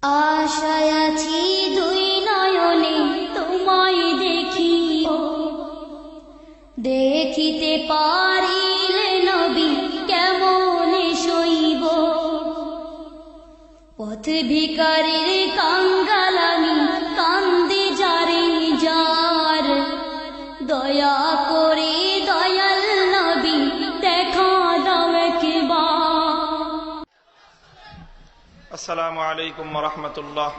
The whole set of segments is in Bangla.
আশায় আছি দুই নয়নে তোমায় দেখিব, দেখিতে পারিলে নবী কেমনে সইব। পথ ভিখারির কাঙ্গাল আমি, কান্দি যারে যার, দয়া করে দয়াল নবী দেখা দাও একবার। السلام عليكم ورحمة الله.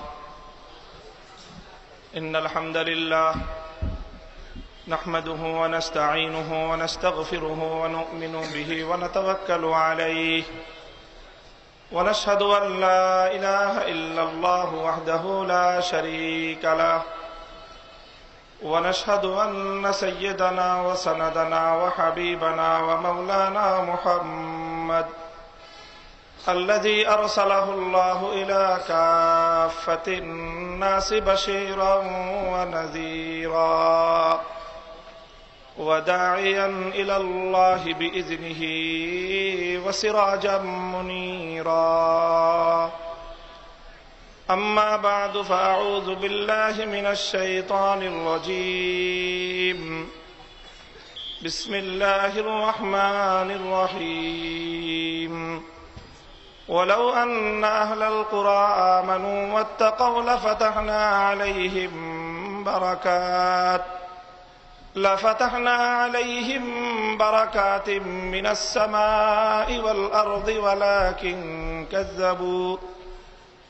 إن الحمد لله نحمده ونستعينه ونستغفره ونؤمن به ونتوكل عليه ونشهد أن لا إله إلا الله وحده لا شريك له ونشهد أن سيدنا وسندنا وحبيبنا ومولانا محمد الذي أرسله الله إلى كافة الناس بشيرا ونذيرا وداعيا إلى الله بإذنه وسراجا منيرا. أما بعد فأعوذ بالله من الشيطان الرجيم. بسم الله الرحمن الرحيم. ولو أن أهل القرى آمنوا واتقوا لفتحنا عليهم بركات من السماء والأرض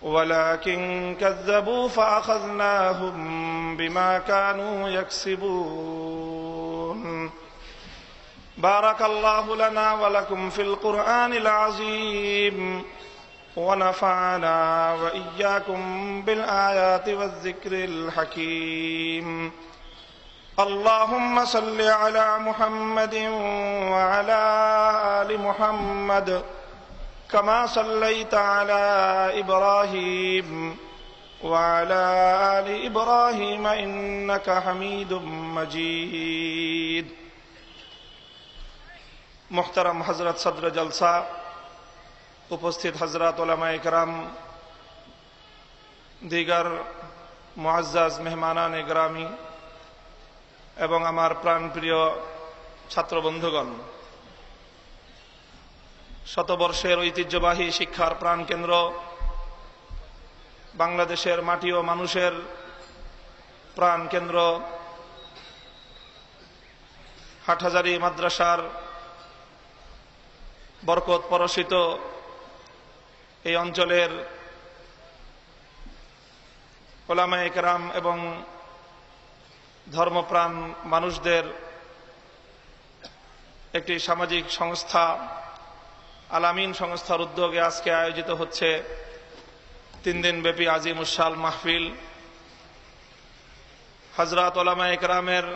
ولكن كذبوا فأخذناهم بما كانوا يكسبون. بارك الله لنا ولكم في القرآن العظيم ونفعنا وإياكم بالآيات والذكر الحكيم. اللهم صل على محمد وعلى آل محمد كما صليت على إبراهيم وعلى آل إبراهيم إنك حميد مجيد. মোহতারাম হযরত সদর জলসা, উপস্থিত হযরত উলামায়ে কেরাম, দিগার মুআজ্জাজ মেহমানানে গ্রামী এবং আমার প্রাণপ্রিয় ছাত্র বন্ধুগণ, শতবর্ষের ঐতিহ্যবাহী শিক্ষার প্রাণকেন্দ্র বাংলাদেশের মাটি ও মানুষের প্রাণকেন্দ্র হাটহাজারী মাদ্রাসার বরকত পরশিত এই অঞ্চলের উলামায়ে কেরাম এবং ধর্মপ্রাণ মানুষদের একটি সামাজিক সংস্থা আল-আমিন সংস্থার উদ্যোগে আজকে আয়োজিত হচ্ছে 3 দিনব্যাপী আজিমুস-শান মাহফিল। হযরত উলামায়ে কেরামের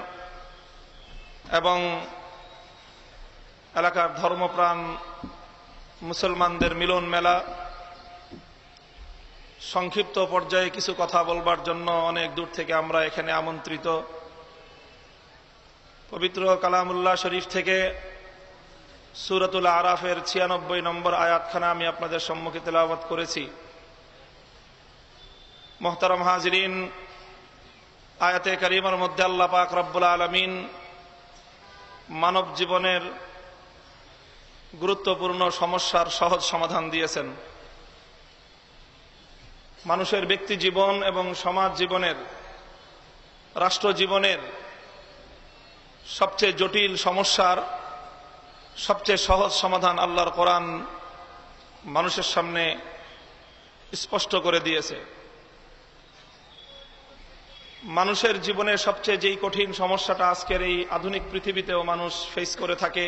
এবং এলাকার ধর্মপ্রাণ মুসলমানদের মিলন মেলা। সংক্ষিপ্ত পর্যায়ে কিছু কথা বলবার জন্য অনেক দূর থেকে আমরা এখানে আমন্ত্রিত। পবিত্র কালামুল্লাহ শরীফ থেকে সূরাতুল আরাফের 96 নম্বর আয়াতখানা আমি আপনাদের সম্মুখে তেলাওয়াত করেছি। মুহতারাম হাজিরিন, আয়াতে কারিমার মধ্যে আল্লাহ পাক রব্বুল আলামিন মানব জীবনের গুরুত্বপূর্ণ সমস্যার সহজ সমাধান দিয়েছেন। মানুষের ব্যক্তি জীবন এবং সমাজ জীবনের, রাষ্ট্র জীবনের সবচেয়ে জটিল সমস্যার সবচেয়ে সহজ সমাধান আল্লাহর কোরআন মানুষের সামনে স্পষ্ট করে দিয়েছে। মানুষের জীবনের সবচেয়ে যেই কঠিন সমস্যাটা আজকের এই আধুনিক পৃথিবীতেও মানুষ ফেস করে থাকে,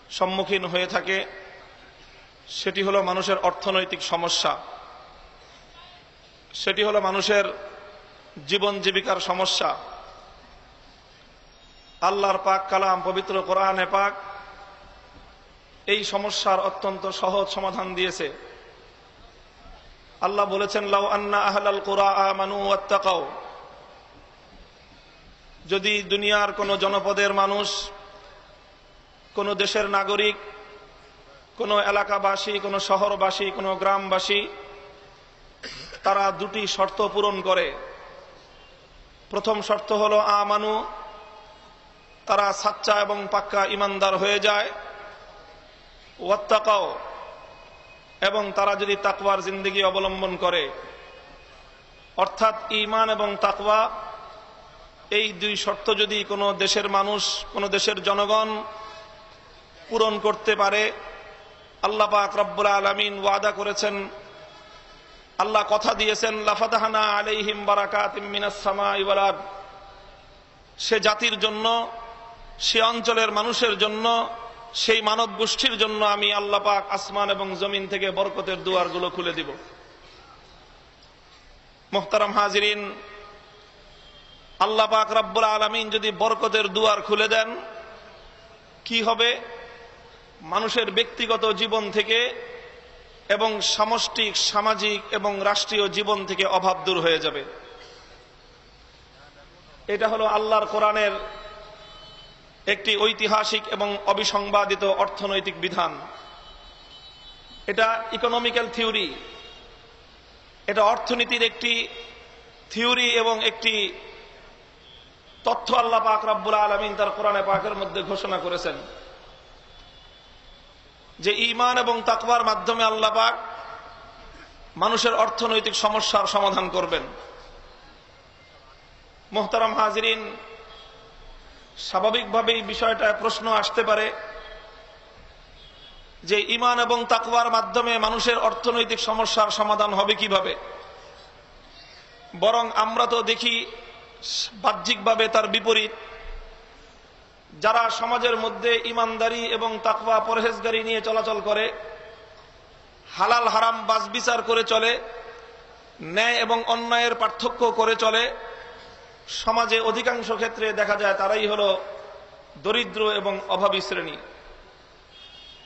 সম্মুখীন হয়ে থাকে, সেটি হলো মানুষের অর্থনৈতিক সমস্যা। সেটি হলো মানুষের জীবন জীবিকার সমস্যা। আল্লাহর পাক কালাম পবিত্র কোরআনে পাক এই সমস্যার অত্যন্ত সহজ সমাধান দিয়েছে। আল্লাহ বলেছেন, লাউ আন্না আহলাল কুরা আমানু ওয়াত্তাকাউ, যদি দুনিয়ার কোন জনপদের মানুষ, কোন দেশের নাগরিক, কোন এলাকাবাসী, কোন শহরবাসী, কোন গ্রামবাসী তারা দুটি শর্ত পূরণ করে। প্রথম শর্ত হলো আমানু, তারা সাচ্চা এবং পাক্কা ইমানদার হয়ে যায়। ওয়াত্তাকাও, এবং তারা যদি তাকওয়ার জিন্দেগি অবলম্বন করে, অর্থাৎ ঈমান এবং তাকওয়া এই দুই শর্ত যদি কোনো দেশের মানুষ, কোনো দেশের জনগণ পূরণ করতে পারে, আল্লাহ পাক রব্বুল আলামিন ওয়াদা করেছেন, আল্লাহ কথা দিয়েছেন, লাফাতাহনা আলাইহিম বারাকাতিম মিনাস সামাই ওয়াল আরদ, সে জাতির জন্য, সে অঞ্চলের মানুষের জন্য, সেই মানব গোষ্ঠীর জন্য আমি আল্লাহ পাক আসমান এবং জমিন থেকে বরকতের দুয়ারগুলো খুলে দিব। মুহতারাম হাজিরিন, আল্লাহ পাক রব্বুল আলামিন যদি বরকতের দুয়ার খুলে দেন, কি হবে? মানুষের ব্যক্তিগত জীবন থেকে এবং সামষ্টিক, সামাজিক এবং রাষ্ট্রীয় জীবন থেকে অভাব দূর হয়ে যাবে। এটা হলো আল্লাহর কোরআনের একটি ঐতিহাসিক এবং অবিসংবাদিত অর্থনৈতিক বিধান। এটা ইকোনমিক্যাল থিওরি, এটা অর্থনীতির একটি থিওরি এবং একটি তথ্য আল্লাহ পাক রব্বুল আলামিন তার কোরআনে পাকের মধ্যে ঘোষণা করেছেন যে ঈমান এবং তাকওয়ার মাধ্যমে আল্লাহ পাক মানুষের অর্থনৈতিক সমস্যার সমাধান করবেন। মুহতারাম হাজিরিন, স্বাভাবিকভাবেই বিষয়টা প্রশ্ন আসতে পারে যে ঈমান এবং তাকওয়ার মাধ্যমে মানুষের অর্থনৈতিক সমস্যার সমাধান হবে কিভাবে? বরং আমরা তো দেখি বাহ্যিকভাবে তার বিপরীত। যারা সমাজের মধ্যে ঈমানদারি এবং তাকওয়া পরহেজগারি নিয়ে চলাচল করে, হালাল হারাম বাছবিচার করে চলে, ন্যায় এবং অন্যায়ের পার্থক্য করে চলে, সমাজে অধিকাংশ ক্ষেত্রে দেখা যায় তারাই হলো দরিদ্র এবং অভাবী শ্রেণী।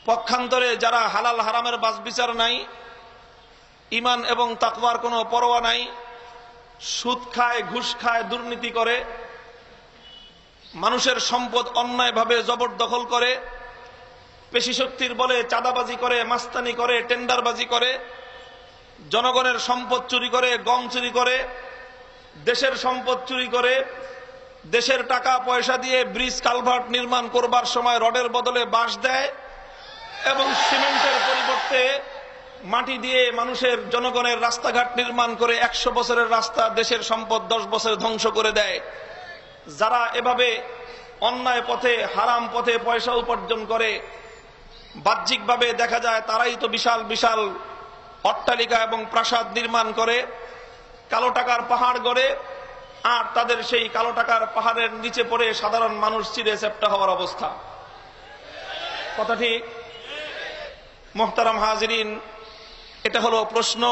পক্ষান্তরে যারা হালাল হারামের বাছবিচার নাই, ঈমান এবং তাকওয়ার কোনো পরোয়া নাই, সুদ খায়, ঘুষ খায়, দুর্নীতি করে, মানুষের সম্পদ অন্যায়ভাবে জবরদখল করে, পেশিশক্তির বলে চাঁদাবাজি করে, মাস্তানি করে, টেন্ডারবাজি করে, জনগণের সম্পদ চুরি করে, গম চুরি করে, দেশের সম্পদ চুরি করে, দেশের টাকা পয়সা দিয়ে ব্রিজ কালভার্ট নির্মাণ করবার সময় রডের বদলে বাঁশ দেয় এবং সিমেন্টের পরিবর্তে মাটি দিয়ে মানুষের, জনগণের রাস্তাঘাট নির্মাণ করে 100 বছরের রাস্তা, দেশের সম্পদ 10 বছরে ধ্বংস করে দেয়। যারা এভাবে অন্যায় পথে, হারাম পথে পয়সা উপার্জন করে, বাহ্যিকভাবে দেখা যায় তারাই তো বিশাল বিশাল অট্টালিকা এবং প্রাসাদ নির্মাণ করে, কালো টাকার পাহাড় গড়ে, আর তাদের সেই কালো টাকার পাহাড়ের নিচে পড়ে সাধারণ মানুষ চিরে চ্যাপ্টা হওয়ার অবস্থা। কথা ঠিক? মুহতারাম হাজিরিন, এটা হলো প্রশ্ন।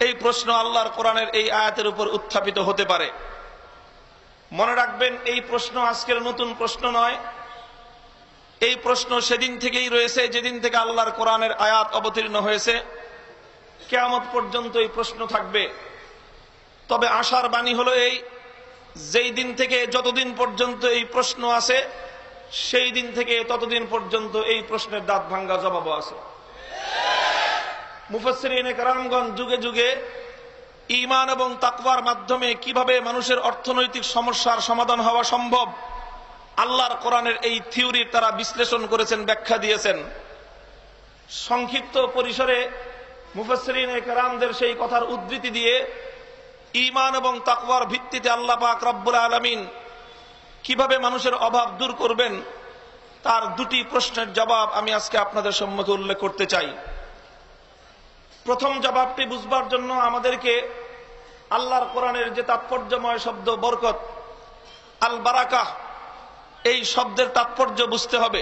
এই প্রশ্ন আল্লাহর কোরআনের এই আয়াতের উপর উত্থাপিত হতে পারে। মনে রাখবেন, এই প্রশ্ন আজকের নতুন প্রশ্ন নয়। এই প্রশ্ন সেদিন থেকেই রয়েছে, যেদিন থেকে আল্লাহর কোরআনের আয়াত অবতীর্ণ হয়েছে। কিয়ামত পর্যন্ত এই প্রশ্ন থাকবে। তবে আশার বাণী হলো এই, যেই দিন থেকে যতদিন পর্যন্ত এই প্রশ্ন আছে, সেই দিন থেকে ততদিন পর্যন্ত এই প্রশ্নের দাঁত ভাঙ্গা জবাবও আছে। মুফাসসিরিনে কেরামগণ যুগে যুগে ঈমান এবং তাকওয়ার মাধ্যমে কিভাবে মানুষের অর্থনৈতিক সমস্যার সমাধান হওয়া সম্ভব, আল্লাহর কোরআনের এই থিওরির তারা বিশ্লেষণ করেছেন, ব্যাখ্যা দিয়েছেন। সংক্ষিপ্ত পরিসরে মুফাসসিরিনে কেরামদের সেই কথার উদ্ধৃতি দিয়ে ঈমান এবং তাকওয়ার ভিত্তিতে আল্লাহ পাক রব্বুল আলামিন কিভাবে মানুষের অভাব দূর করবেন, তার দুটি প্রশ্নের জবাব আমি আজকে আপনাদের সম্মুখে উল্লেখ করতে চাই। প্রথম জবাবটি বুঝবার জন্য আমাদেরকে আল্লাহর কোরআনের যে তাৎপর্যময় শব্দ বরকত, আল বারাকাহ, এই শব্দের তাৎপর্য বুঝতে হবে।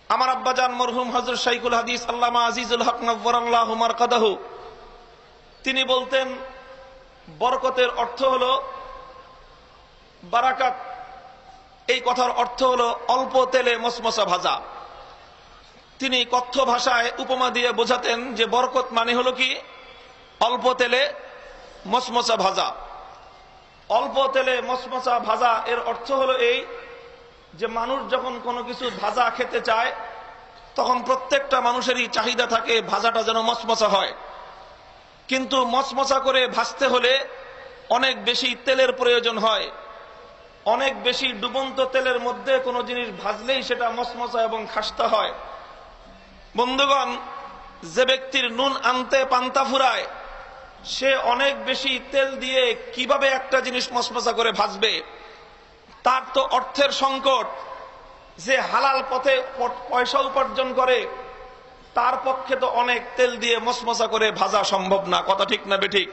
আমার আব্বাজান মরহুম হযরত শাইখুল হাদিস আল্লামা আজিজুল হক নওয়ারাল্লাহু মারকাদাহু, তিনি বলতেন, বরকতের অর্থ হলো বারাকাত, এই কথার অর্থ হলো অল্প তেলে মসমসা ভাজা। তিনি কথ্য ভাষায় উপমা দিয়ে বোঝাতেন যে বরকত মানে হলো কি, অল্প তেলে মসমসা ভাজা। অল্প তেলে মসমসা ভাজা এর অর্থ হলো এই যে মানুষ যখন কোনো কিছু ভাজা খেতে চায়, তখন প্রত্যেকটা মানুষেরই চাহিদা থাকে ভাজাটা যেন মসমসা হয়। কিন্তু মচমচা করে ভাজতে হলে অনেক বেশি তেলের প্রয়োজন হয়। অনেক বেশি ডুবন্ত তেলের মধ্যে কোনো জিনিস ভাজলেই সেটা মচমচা এবং খাস্তা হয়। বন্ধুগণ, যে ব্যক্তির নুন আনতে পান্তা ফুরায়, সে অনেক বেশি তেল দিয়ে কিভাবে একটা জিনিস মচমচা করে ভাজবে? তার তো অর্থের সংকট। যে হালাল পথে পয়সা উপার্জন করে, তার পক্ষে তো অনেক তেল দিয়ে মচমচা করে ভাজা সম্ভব না। কথা ঠিক না বেঠিক?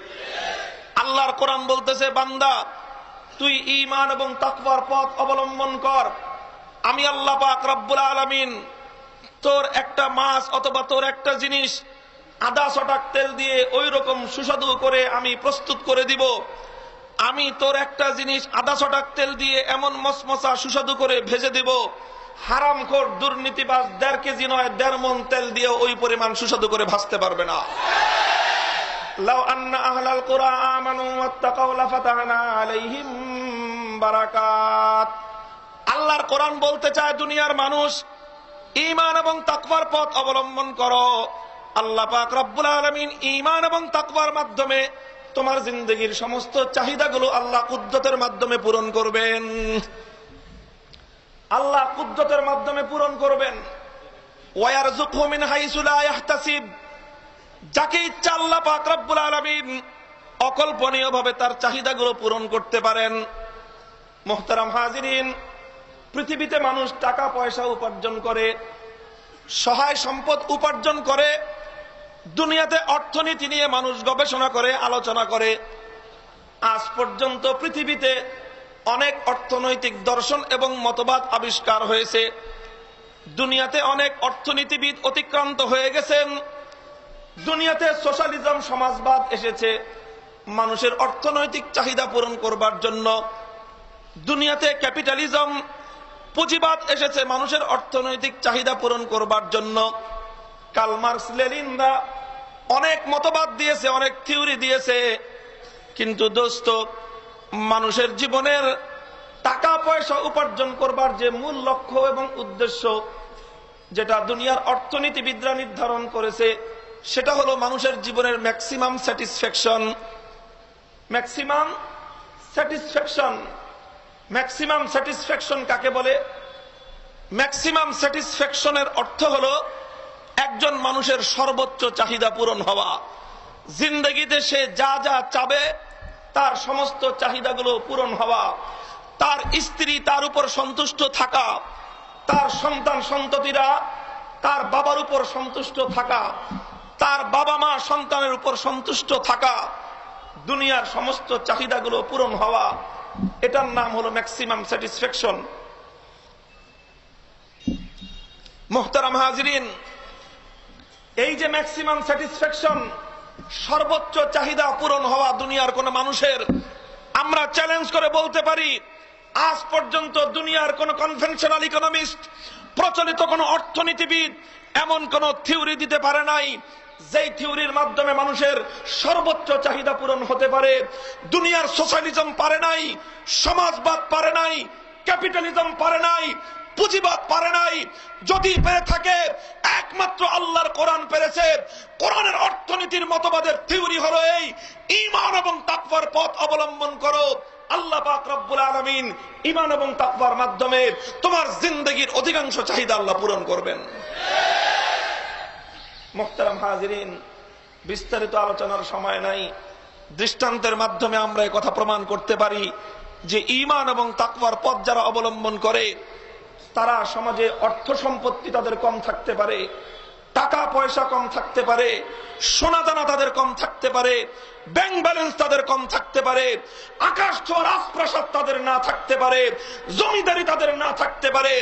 আল্লাহর কোরআন বলতেছে, বান্দা তুই ঈমান এবং তাকওয়ার পথ অবলম্বন কর। আমি আল্লাহ পাক রব্বুল আলামিন তোর একটা মাছ অথবা তোর একটা জিনিস আধা ছটাক তেল দিয়ে ওই রকম সুস্বাদু করে আমি প্রস্তুত করে দিব। আমি তোর একটা জিনিস আধা ছটাক তেল দিয়ে এমন মচমচা সুস্বাদু করে ভেজে দিব, হারামখোর দুর্নীতিবাজ 1.5 কেজি নয় 1.5 মণ তেল দিয়ে ওই পরিমাণ সুস্বাদু করে ভাজতে পারবে না। লাউ আন্না আহলাল কুরআ আমানু ওয়াত্তাকাউ লাফাতাহনা আলাইহিম বারাকাত। আল্লাহর কোরআন বলতে চায়, দুনিয়ার মানুষ ঈমান এবং তাকওয়ার পথ অবলম্বন করো। আল্লাহ পাক রব্বুল আলামিন ঈমান এবং তাকওয়ার মাধ্যমে তোমার জিন্দেগীর সমস্ত চাহিদাগুলো আল্লাহ কুদরতের মাধ্যমে পূরণ করবেন। আল্লাহ কুদরতের মাধ্যমে পূরণ করবেন। ওয়ায়ারযুকহু মিন হাইসু লা ইয়াহতাসিব। যাকে ইচ্ছা আল্লাহ পাক রব্বুল আলামিন অকল্পনীয়ভাবে তার চাহিদাগুলো পূরণ করতে পারেন। মুহতারাম হাজিরিন, পৃথিবীতে মানুষ টাকা পয়সা উপার্জন করে, সহায় সম্পদ উপার্জন করে, দুনিয়াতে অর্থনীতি নিয়ে মানুষ গবেষণা করে, আলোচনা করে। আজ পর্যন্ত পৃথিবীতে অনেক অর্থনৈতিক দর্শন এবং মতবাদ আবিষ্কার হয়েছে। দুনিয়াতে অনেক অর্থনীতিবিদ অতিক্রান্ত হয়ে গেছেন। দুনিয়াতে সোশ্যালিজম সমাজবাদ এসেছে মানুষের অর্থনৈতিক চাহিদা পূরণ করবার জন্য। দুনিয়াতে ক্যাপিটালিজম পুঁজিবাদ এসেছে মানুষের অর্থনৈতিক চাহিদা পূরণ করবার জন্য। কার্ল মার্কস, লেনিনরা অনেক মতবাদ দিয়েছে, অনেক থিওরি দিয়েছে, কিন্তু দোস্ত, মানুষের জীবনের টাকা পয়সা উপার্জন করবার যে মূল লক্ষ্য এবং উদ্দেশ্য, যেটা দুনিয়ার অর্থনীতিবিদরা নির্ধারণ করেছে, সেটা হলো মানুষের জীবনের maximum satisfaction. Maximum satisfaction. Maximum satisfaction কাকে বলে? ম্যাক্সিমাম স্যাটিসফ্যাকশনের অর্থ হলো একজন মানুষের সর্বোচ্চ চাহিদা পূরণ হওয়া। জিন্দেগিতে সে যা যা চাবে তার সমস্ত চাহিদাগুলো পূরণ হওয়া, তার স্ত্রী তার উপর সন্তুষ্ট থাকা, তার সন্তান সন্ততিরা তার বাবার উপর সন্তুষ্ট থাকা, তার বাবা মা সন্তানের উপর সন্তুষ্ট থাকা, দুনিয়ার সমস্ত চাহিদাগুলো পূরণ হওয়া, এটার নাম হলো ম্যাক্সিমাম স্যাটিসফ্যাকশন। মুহতারাম হাজিরিন, এই যে ম্যাক্সিমাম স্যাটিসফ্যাকশন, সর্বোচ্চ চাহিদা পূরণ হওয়া দুনিয়ার কোন মানুষের, আমরা চ্যালেঞ্জ করে বলতে পারি আজ পর্যন্ত দুনিয়ার কোন কনভেনশনাল ইকোনমিস্ট, প্রচলিত কোন অর্থনীতিবিদ এমন কোন থিওরি দিতে পারে নাই যেই থিওরির মাধ্যমে মানুষের সর্বোচ্চ চাহিদা পূরণ হতে পারে। দুনিয়ার সোশ্যালিজম পারে নাই, সমাজবাদ পারে নাই, ক্যাপিটালিজম পারে নাই, পুঁজিবাদ পারে নাই। যদি পেরে থাকে একমাত্র আল্লাহর কোরআন পেরেছে। কোরআনের অর্থনীতির মতবাদের থিওরি হলো এই, ঈমান এবং তাকওয়ার পথ অবলম্বন করো। আল্লাহ পাক রব্বুল আলামিন ঈমান এবং তাকওয়ার মাধ্যমে তোমার জিন্দেগীর অধিকাংশ চাহিদা আল্লাহ পূরণ করবেন। মুহতারাম হাজিরিন, বিস্তারিত আলোচনার সময় নাই। দৃষ্টান্তের মাধ্যমে আমরা এই কথা প্রমাণ করতে পারি যে ঈমান এবং তাকওয়ার পথ যারা অবলম্বন করে, তারা সমাজে অর্থ সম্পত্তি তাদের কম থাকতে পারে, টাকা পয়সা কম থাকতে পারে, সোনা দানা তাদের কম থাকতে পারে, ব্যাংক ব্যালেন্স তাদের কম থাকতে পারে, আকাশ ছোঁয়া রাজপ্রাসাদ তাদের না থাকতে পারে, জমিদারি তাদের না থাকতে পারে,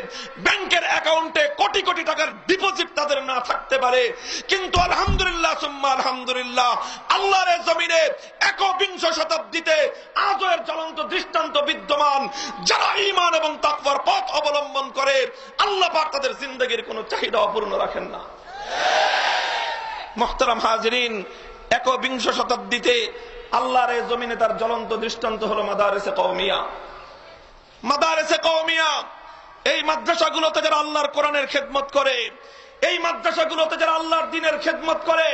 ব্যাংকের অ্যাকাউন্টে কোটি কোটি টাকার ডিপোজিট তাদের না থাকতে পারে, কিন্তু আলহামদুলিল্লাহ সুম্মা আলহামদুলিল্লাহ আল্লাহর জমিনে 21 শতাব্দীতে আজও এর জ্বলন্ত দৃষ্টান্ত বিদ্যমান। যারা ঈমান এবং তাকওয়ার পথ অবলম্বন করে, আল্লাহ পাক তাদের জিন্দেগীর কোনো চাহিদা অপূর্ণ রাখেন না। মুহতারাম হাজিরিন, 21 শতাব্দীতে আল্লাহর এই জমিনে তার জ্বলন্ত দৃষ্টান্ত হলো মাদারিসে কওমিয়া। মাদারিসে কওমিয়া, এই মাদ্রাসাগুলোতে যারা আল্লাহর কোরআনের খেদমত করে, এই মাদ্রাসাগুলোতে যারা আল্লাহর দ্বীনের খেদমত করে,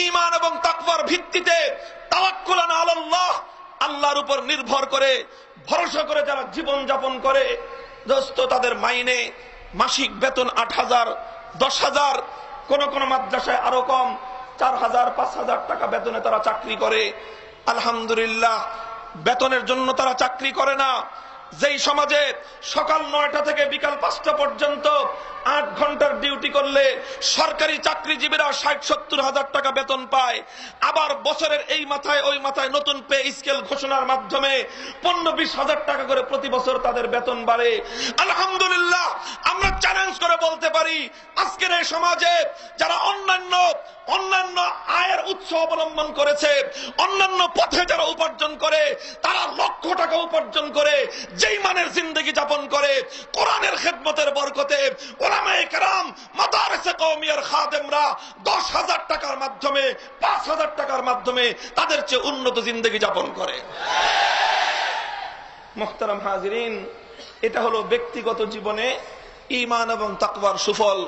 ঈমান এবং তাকওয়ার ভিত্তিতে তাওয়াক্কুলান আলাল্লাহ, আল্লাহর উপর নির্ভর করে ভরসা করে যারা জীবন যাপন করে, দোস্ত তাদের মাইনে মাসিক বেতন 8,000, 10,000, কোন কোন মাদ্রাসায় আরো কম, 4,000, 5,000 টাকা বেতনে তারা চাকরি করে। আলহামদুলিল্লাহ, বেতনের জন্য তারা চাকরি করে না। যেই সমাজে সকাল 9টা থেকে বিকাল 5টা পর্যন্ত 8 ঘন্টার ডিউটি করলে সরকারি চাকরিজীবীরা 60-70 হাজার টাকা বেতন পায়, আবার বছরের এই মাথায় ওই মাথায় নতুন পে স্কেল ঘোষণার মাধ্যমে 15-20 হাজার টাকা করে প্রতি বছর তাদের বেতন বাড়ে। আলহামদুলিল্লাহ, আমরা চ্যালেঞ্জ করে বলতে পারি আজকের এই সমাজে যারা অন্যান্য আয়ের উৎস অবলম্বন করেছে, অন্যান্য পথে যারা উপার্জন করে, তারা লক্ষ টাকা উপার্জন করে যেই মানের জিন্দেগি যাপন করে, কোরআনের খেদমতের বরকতে উলামায়ে কেরাম, মাদারিসে কওমিয়ার খাদেমরা 10,000 টাকার মাধ্যমে, 5,000 টাকার মাধ্যমে তাদের চেয়ে উন্নত জিন্দেগি যাপন করে। মুহতারাম হাজিরিন, এটা হলো ব্যক্তিগত জীবনে ঈমান এবং তাকওয়ার সুফল।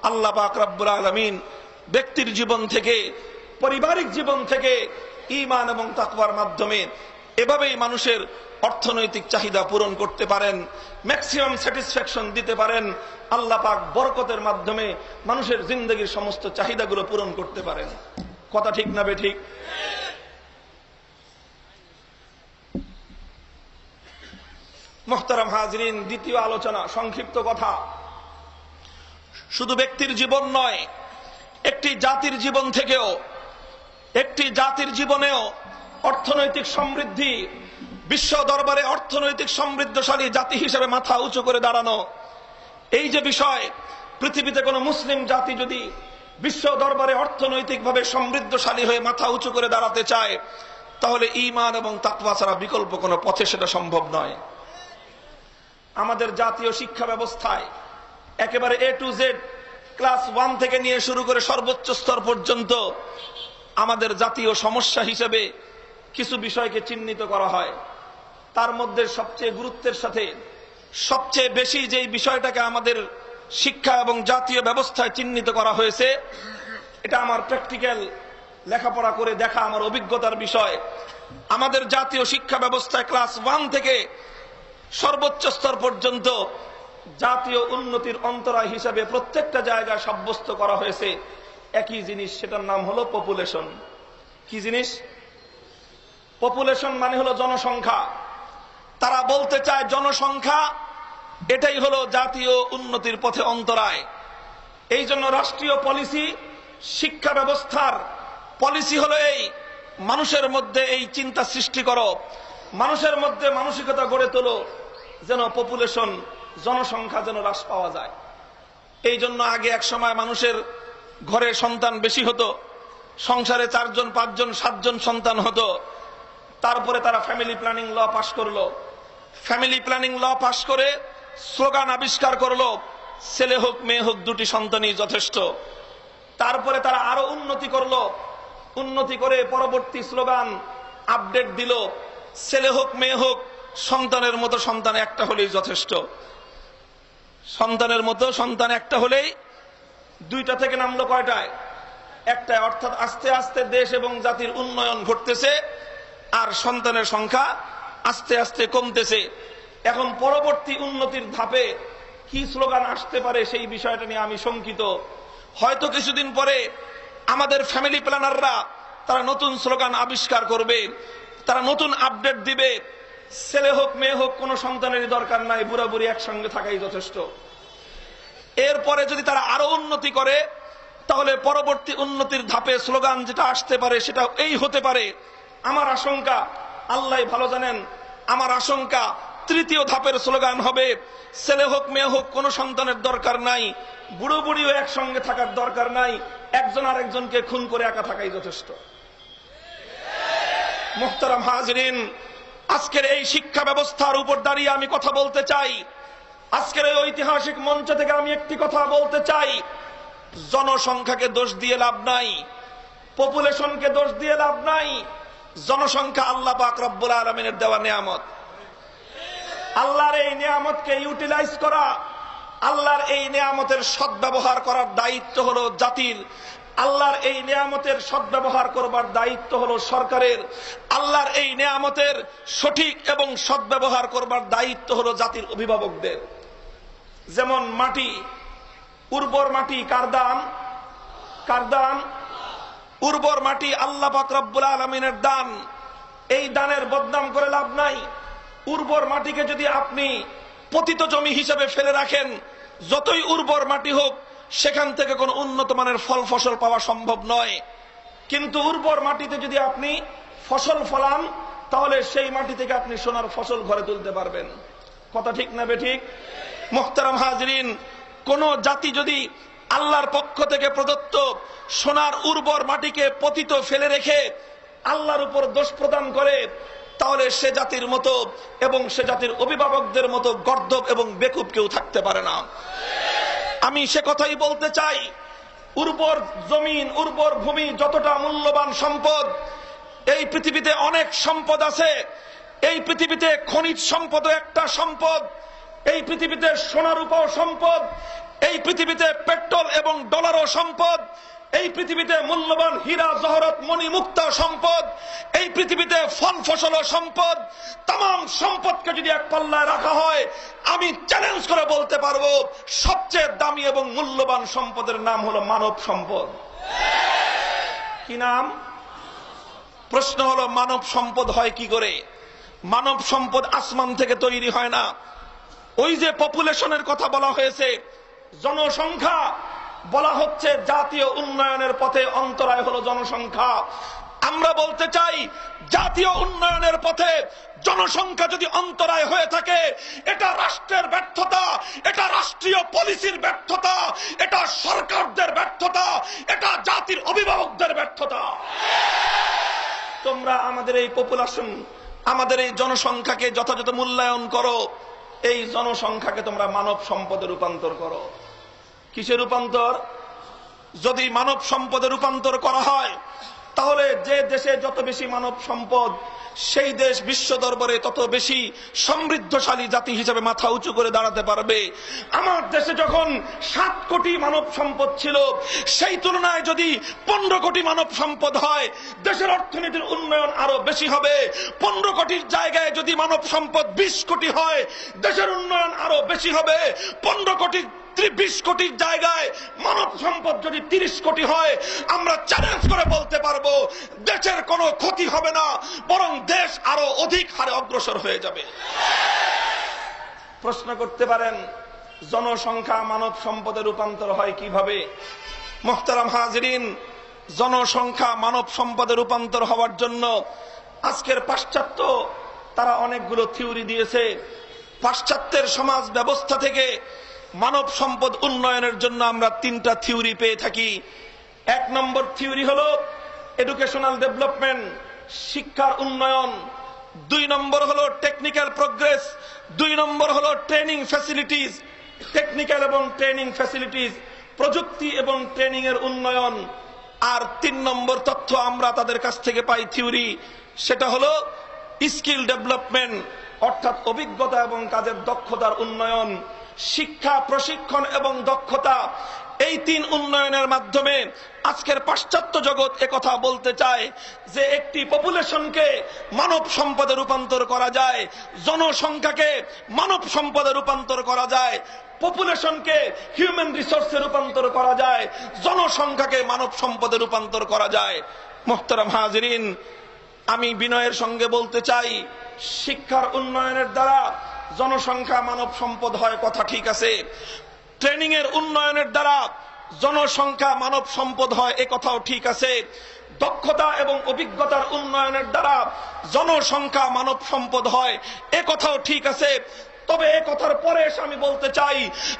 আল্লাহ পাক রব্বুল আলামিন ব্যক্তির জীবন থেকে, পারিবারিক জীবন থেকে ঈমান এবং তাকওয়ার মাধ্যমে এভাবেই মানুষের অর্থনৈতিক চাহিদা পূরণ করতে পারেন, ম্যাক্সিমাম স্যাটিসফ্যাকশন দিতে পারেন। আল্লাহ পাক বরকতের মাধ্যমে মানুষের জিন্দেগির সমস্ত চাহিদাগুলো পূরণ করতে পারেন। কথা ঠিক না বেঠিক? মুহতারাম হাজিরিন, দ্বিতীয় আলোচনা, সংক্ষিপ্ত কথা। শুধু ব্যক্তির জীবন নয়, একটি জাতির জীবন থেকেও, একটি জাতির জীবনেও অর্থনৈতিক সমৃদ্ধি, বিশ্ব দরবারে অর্থনৈতিক সমৃদ্ধশালী জাতি হিসেবে মাথা উঁচু করে দাঁড়ানো, এই যে বিষয়, পৃথিবীতে কোন মুসলিম জাতি যদি বিশ্ব দরবারে অর্থনৈতিকভাবে সমৃদ্ধশালী হয়ে মাথা উঁচু করে দাঁড়াতে চায়, তাহলে ঈমান এবং তাকওয়া ছাড়া বিকল্প কোনো পথে সেটা সম্ভব নয়। আমাদের জাতীয় শিক্ষা ব্যবস্থায় একেবারে A to Z, ক্লাস 1 থেকে নিয়ে শুরু করে সর্বোচ্চ স্তর পর্যন্ত আমাদের জাতীয় সমস্যা হিসেবে কিছু বিষয়কে চিহ্নিত করা হয়। তার মধ্যে সবচেয়ে গুরুত্বের সাথে সবচেয়ে বেশি যেই বিষয়টাকে আমাদের শিক্ষা এবং জাতীয় ব্যবস্থায় চিহ্নিত করা হয়েছে, এটা আমার প্র্যাকটিক্যাল লেখাপড়া করে দেখা আমার অভিজ্ঞতার বিষয়। আমাদের জাতীয় শিক্ষা ব্যবস্থায় ক্লাস 1 থেকে সর্বোচ্চ স্তর পর্যন্ত জাতীয় উন্নতির অন্তরায় হিসাবে প্রত্যেকটা জায়গায় সাব্যস্ত করা হয়েছে একই জিনিস, সেটার নাম হলো পপুলেশন। কি জিনিস? পপুলেশন মানে হলো জনসংখ্যা। তারা বলতে চায় জনসংখ্যা এটাই হলো জাতীয় উন্নতির পথে অন্তরায়। এই জন্য রাষ্ট্রীয় পলিসি, শিক্ষা ব্যবস্থার পলিসি হলো এই, মানুষের মধ্যে এই চিন্তা সৃষ্টি করো, মানুষের মধ্যে মানসিকতা গড়ে তোলো যেন পপুলেশন, জনসংখ্যা যেন হ্রাস পাওয়া যায়। এই জন্য আগে এক সময় মানুষের ঘরে সন্তান বেশি হতো, সংসারে 4 জন 5 জন 7 জন সন্তান হতো। তারপরে তারা ফ্যামিলি প্ল্যানিং ল পাশ করলো। ফ্যামিলি প্ল্যানিং ল পাশ করে স্লোগান আবিষ্কার করলো, ছেলে হোক মেয়ে হোক 2টি সন্তানই যথেষ্ট। তারপরে তারা আরো উন্নতি করলো, উন্নতি করে পরবর্তী স্লোগান আপডেট দিল, ছেলে হোক মেয়ে হোক সন্তানের মতো সন্তান একটা হলেই যথেষ্ট। সন্তানের মতো সন্তান একটা হলেই, 2টা থেকে নামলো কয়টায়? একটায়। অর্থাৎ আস্তে আস্তে দেশ এবং জাতির উন্নয়ন ঘটতেছে আর সন্তানের সংখ্যা আস্তে আস্তে কমতেছে। এখন পরবর্তী উন্নতির ধাপে কি স্লোগান আসতে পারে সেই বিষয়টা নিয়ে আমি শঙ্কিত। হয়তো কিছুদিন পরে আমাদের ফ্যামিলি প্ল্যানাররা তারা নতুন স্লোগান আবিষ্কার করবে, তারা নতুন আপডেট দিবে, ছেলে হোক মেয়ে হোক কোনো সন্তানেরই দরকার নাই, বুড়া বুড়ি একসঙ্গে থাকাই যথেষ্ট। এরপরে যদি তারা আরো উন্নতি করে, তাহলে পরবর্তী উন্নতির ধাপে স্লোগান যেটা আসতে পারে সেটা এই হতে পারে। আমার আশঙ্কা, আল্লাহ ভালো জানেন, আমার আশঙ্কা 3য় ধাপের স্লোগান হবে, ছেলে হোক মেয়ে হোক কোনো সন্তানের দরকার নাই, বুড়ো বুড়িও একসঙ্গে থাকার দরকার নাই, একজন আর একজনকে খুন করে একা থাকাই যথেষ্ট। মুহতারাম হাজিরিন, আজকের এই শিক্ষা ব্যবস্থার উপর দাঁড়িয়ে আমি কথা বলতে চাই। আজকের এই ঐতিহাসিক মঞ্চ থেকে আমি একটি কথা বলতে চাই, জনসংখ্যাকে দোষ দিয়ে লাভ নাই, পপুলেশনকে দোষ দিয়ে লাভ নাই। জনসংখ্যা আল্লাহ পাক রব্বুল আলামিনের দেওয়া নিয়ামত। আল্লাহর এই নিয়ামতকে ইউটিলাইজ করা, আল্লাহর এই নিয়ামতের সদ্ব্যবহার করার দায়িত্ব হলো জাতির। আল্লাহর এই নেয়ামতের সদ্ব্যবহার করবার দায়িত্ব হলো সরকারের। আল্লাহর এই নেয়ামতের সঠিক এবং সদ্ব্যবহার করবার দায়িত্ব হলো জাতির অভিভাবকদের। যেমন মাটি, উর্বর মাটি কার দান? কার দান? উর্বর মাটি আল্লাহ পাক রব্বুল আলামিনের দান। এই দানের বদনাম করে লাভ নাই। উর্বর মাটিকে যদি আপনি পতিত জমি হিসেবে ফেলে রাখেন, যতই উর্বর মাটি হোক সেখান থেকে কোনো উন্নত মানের ফল ফসল পাওয়া সম্ভব নয়। কিন্তু উর্বর মাটিতে যদি আপনি ফসল ফলান, তাহলে সেই মাটি থেকে আপনি সোনার ফসল ঘরে তুলতে পারবেন। কথা ঠিক না বেঠিক? মুহতারাম হাজরিন, কোন জাতি যদি আল্লাহর পক্ষ থেকে প্রদত্ত সোনার উর্বর মাটিকে পতিত ফেলে রেখে আল্লাহর উপর দোষ প্রদান করে, তাহলে সে জাতির মতো এবং সে জাতির অভিভাবকদের মতো গর্দভ এবং বেকুব কেউ থাকতে পারে না। আমি সে কথাই বলতে চাই, উর্বর জমিন, উর্বর ভূমি যতটা মূল্যবান সম্পদ, এই পৃথিবীতে অনেক সম্পদ আছে। এই পৃথিবীতে খনিজ সম্পদও একটা সম্পদ, এই পৃথিবীতে সোনা রূপাও সম্পদ, এই পৃথিবীতে পেট্রোল এবং ডলারও সম্পদ, এই পৃথিবীতে মূল্যবান হীরা জহরত মণি মুক্তা সম্পদ, এই পৃথিবীতে ফল ফসল সম্পদ। তাম সম্পদকে যদি এক পাল্লায় রাখা হয়, আমি চ্যালেঞ্জ করে বলতে পারবো সবচেয়ে দামি এবং মূল্যবান সম্পদের নাম হলো মানব সম্পদ। কি নাম? প্রশ্ন হলো মানব সম্পদ হয় কি করে? মানব সম্পদ আসমান থেকে তৈরি হয় না। ওই যে পপুলেশনের কথা বলা হয়েছে, জনসংখ্যা, বলা হচ্ছে জাতীয় উন্নয়নের পথে অন্তরায় হলো জনসংখ্যা। আমরা বলতে চাই, জাতীয় উন্নয়নের পথে জনসংখ্যা যদি অন্তরায় হয়ে থাকে, এটা রাষ্ট্রের ব্যর্থতা, এটা রাষ্ট্রীয় পলিসির ব্যর্থতা, এটা সরকারদের ব্যর্থতা, এটা জাতির অভিভাবকদের ব্যর্থতা। তোমরা আমাদের এই পপুলেশন, আমাদের এই জনসংখ্যাকে যথাযথ মূল্যায়ন করো। এই জনসংখ্যাকে তোমরা মানব সম্পদে রূপান্তর করো। কিসে রূপান্তর? যদি মানব সম্পদে রূপান্তর করা হয়, তাহলে যে দেশে যত বেশি মানব সম্পদ, সেই দেশ বিশ্ব দরবারে তত বেশি সমৃদ্ধশালী জাতি হিসেবে মাথা উঁচু করে দাঁড়াতে পারবে। আমার দেশে যখন 7 কোটি মানব সম্পদ ছিল, সেই তুলনায় যদি 15 কোটি মানব সম্পদ হয়, দেশের অর্থনীতির উন্নয়ন আরো বেশি হবে। 15 কোটির জায়গায় যদি মানব সম্পদ 20 কোটি হয়, দেশের উন্নয়ন আরো বেশি হবে। 15 কোটি 20 কোটির জায়গায় মানব সম্পদ যদি 30 কোটি হয়, আমরা চ্যালেঞ্জ করে বলতে পারবো দেশের কোনো ক্ষতি হবে না, বরং দেশ আরো অধিক হারে অগ্রসর হয়ে যাবে। প্রশ্ন করতে পারেন, জনসংখ্যা মানব সম্পদে রূপান্তর হয় কিভাবে? মুহতারাম হাজিরিন, জনসংখ্যা মানব সম্পদে রূপান্তর হওয়ার জন্য আজকের পাশ্চাত্য তারা অনেকগুলো থিওরি দিয়েছে। পাশ্চাত্যের সমাজ ব্যবস্থা থেকে মানব সম্পদ উন্নয়নের জন্য আমরা 3টা থিওরি পেয়ে থাকি। 1 নম্বর থিওরি হলো এডুকেশনাল ডেভেলপমেন্ট, শিক্ষার উন্নয়ন। 2 নম্বর হলো টেকনিক্যাল প্রোগ্রেস। 2 নম্বর হলো ট্রেনিং ফ্যাসিলিটিস, টেকনিক্যাল এবং ট্রেনিং ফ্যাসিলিটিস, প্রযুক্তি এবং ট্রেনিং এর উন্নয়ন। আর 3 নম্বর তথ্য আমরা তাদের কাছ থেকে পাই থিওরি, সেটা হলো স্কিল ডেভেলপমেন্ট, অর্থাৎ অভিজ্ঞতা এবং কাজের দক্ষতার উন্নয়ন। শিক্ষা, প্রশিক্ষণ এবং দক্ষতা, এই 3 উন্নয়নের মাধ্যমে আজকের পাশ্চাত্য জগৎ একথা বলতে চায় যে একটি পপুলেশনকে মানব সম্পদে রূপান্তর করা যায়, জনসংখ্যাকে মানব সম্পদে রূপান্তর করা যায়, পপুলেশনকে হিউম্যান রিসোর্সে রূপান্তর করা যায়, জনসংখ্যাকে মানব সম্পদে রূপান্তর করা যায়। মুহতারাম হাজিরিন, আমি বিনয়ের সঙ্গে বলতে চাই, শিক্ষার উন্নয়নের দ্বারা জনসংখ্যা মানব সম্পদ হয়, কথা ঠিক আছে। ট্রেনিং এর উন্নয়নের দ্বারা জনসংখ্যা মানব সম্পদ হয়, এ কথাও ঠিক আছে। দক্ষতা এবং অভিজ্ঞতার উন্নয়নের দ্বারা জনসংখ্যা মানব সম্পদ হয়, এ কথাও ঠিক আছে। তবে এ কথার পরে আমি বলতে চাই,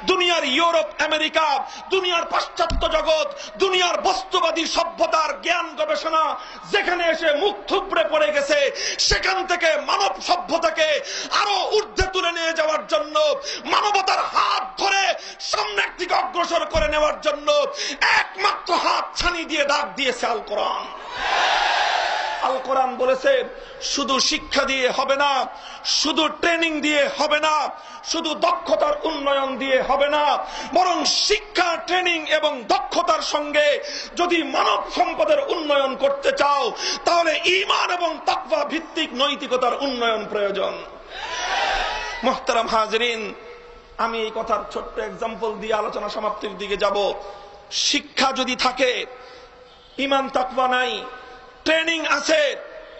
দুনিয়ার ইউরোপ, আমেরিকা, দুনিয়ার পাশ্চাত্য জগৎ, দুনিয়ার বস্তুবাদী সভ্যতার জ্ঞান গবেষণা যেখানে এসে মুখ থুবড়ে পড়ে গেছে, সেখান থেকে মানব সভ্যতাকে আরো ঊর্ধ্বে তুলে নিয়ে যাওয়ার জন্য, মানবতার হাত ধরে সামনের দিকে অগ্রসর করে নেওয়ার জন্য একমাত্র হাত ছানি দিয়ে ডাক দিয়েছে আল কোরআন। আল কোরআন বলেছে শুধু শিক্ষা দিয়ে হবে না, শুধু ট্রেনিং দিয়ে হবে না, শুধু দক্ষতার উন্নয়ন দিয়ে হবে না, বরং শিক্ষা, ট্রেনিং এবং দক্ষতার সঙ্গে যদি মানব সম্পদের উন্নয়ন করতে চাও তাহলে ঈমান এবং তাকওয়া ভিত্তিক নৈতিকতার উন্নয়ন প্রয়োজন। মুহতারাম হাজিরিন, আমি এই কথার ছোট্ট এক্সাম্পল দিয়ে আলোচনা সমাপ্তির দিকে যাব। শিক্ষা যদি থাকে, ঈমান তাকওয়া নাই, ট্রেনিং আছে,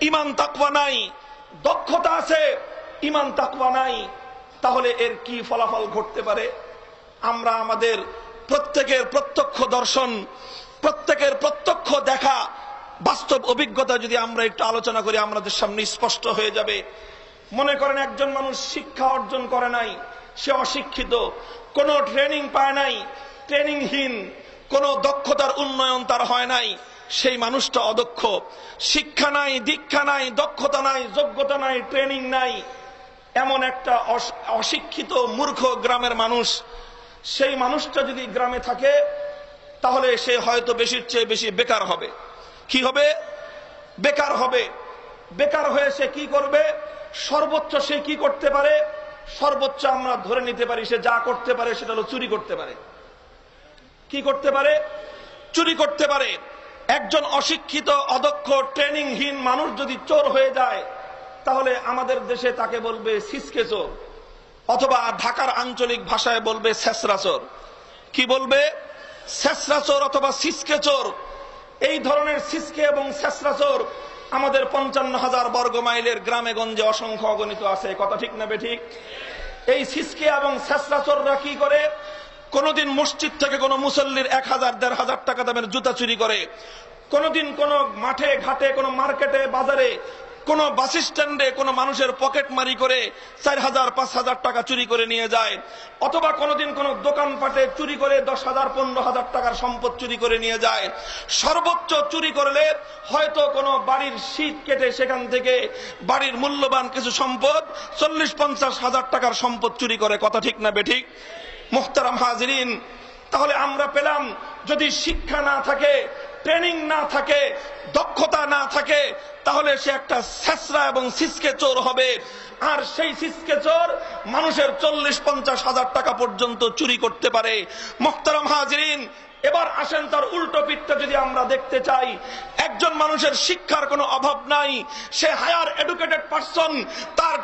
ঈমান তাকওয়া নাই, দক্ষতা আছে, ঈমান তাকওয়া নাই, তাহলে এর কি ফলাফল ঘটতে পারে? আমরা আমাদের প্রত্যেকের প্রত্যক্ষ দর্শন, প্রত্যেকের প্রত্যক্ষ দেখা বাস্তব অভিজ্ঞতা যদি আমরা একটু আলোচনা করি আমাদের সামনে স্পষ্ট হয়ে যাবে। মনে করেন একজন মানুষ শিক্ষা অর্জন করে নাই, সে অশিক্ষিত, কোনো ট্রেনিং পায় নাই, ট্রেনিংহীন, কোনো দক্ষতার উন্নয়ন তার হয় নাই, সেই মানুষটা অদক্ষ। শিক্ষা নাই, দীক্ষা নাই, দক্ষতা নাই, যোগ্যতা নাই, ট্রেনিং নাই, এমন একটা অশিক্ষিত মূর্খ গ্রামের মানুষ, সেই মানুষটা যদি গ্রামে থাকে তাহলে সে হয়তো বেশির চেয়ে বেশি বেকার হবে। কি হবে? বেকার হবে। বেকার হয়ে সে কি করবে? সর্বোচ্চ সে কি করতে পারে? সর্বোচ্চ আমরা ধরে নিতে পারি সে যা করতে পারে সেটা হলো চুরি করতে পারে। কি করতে পারে? চুরি করতে পারে। একজন অশিক্ষিত, অদক্ষ, ট্রেনিংহীন মানুষ যদি চোর হয়ে যায় তাহলে আমাদের দেশে তাকে বলবে সিসকে চোর, অথবা ঢাকার আঞ্চলিক ভাষায় বলবে ছেসরা চোর। কি বলবে? ছেসরা চোর অথবা সিসকে চোর। এই ধরনের সিসকে এবং ছেসরা চোর আমাদের 55,000 বর্গ মাইলের গ্রামে গঞ্জে অসংখ্য অগণিত আছে। কথা ঠিক না বেঠিক? এই সিসকে এবং ছেসরা চোররা কি করে? কোনদিন মসজিদ থেকে কোন মুসল্লির 1,000-1,500 টাকা দামের জুতা চুরি করে, কোনদিন কোন মাঠে ঘাটে, কোন মার্কেটে বাজারে, কোন বাস স্ট্যান্ডে কোন মানুষের পকেট মারি করে 4,000-5,000 টাকা চুরি করে নিয়ে যায়, অথবা কোনদিন কোন দোকানপাটে চুরি করে 10,000-15,000 টাকার সম্পদ চুরি করে নিয়ে যায়। সর্বোচ্চ চুরি করলে হয়তো কোন বাড়ির শীট কেটে সেখান থেকে বাড়ির মূল্যবান কিছু সম্পদ 40-50 হাজার টাকার সম্পদ চুরি করে। কথা ঠিক না বেঠিক? মুহতারাম হাজিরিন, তাহলে আমরা পেলাম যদি শিক্ষা না থাকে, ট্রেনিং না থাকে, দক্ষতা না থাকে তাহলে সে একটা ছেসরা এবং সিসকে চোর হবে। আর সেই সিসকে চোর মানুষের 40-50 হাজার টাকা পর্যন্ত চুরি করতে পারে। মুহতারাম হাজিরিন, এবার আসেন তার উল্টো পিঠটা যদি আমরা দেখতে চাই। একজন মানুষের শিক্ষার কোনো অভাব নাই, সে হায়ার এডুকেটেড পারসন, তার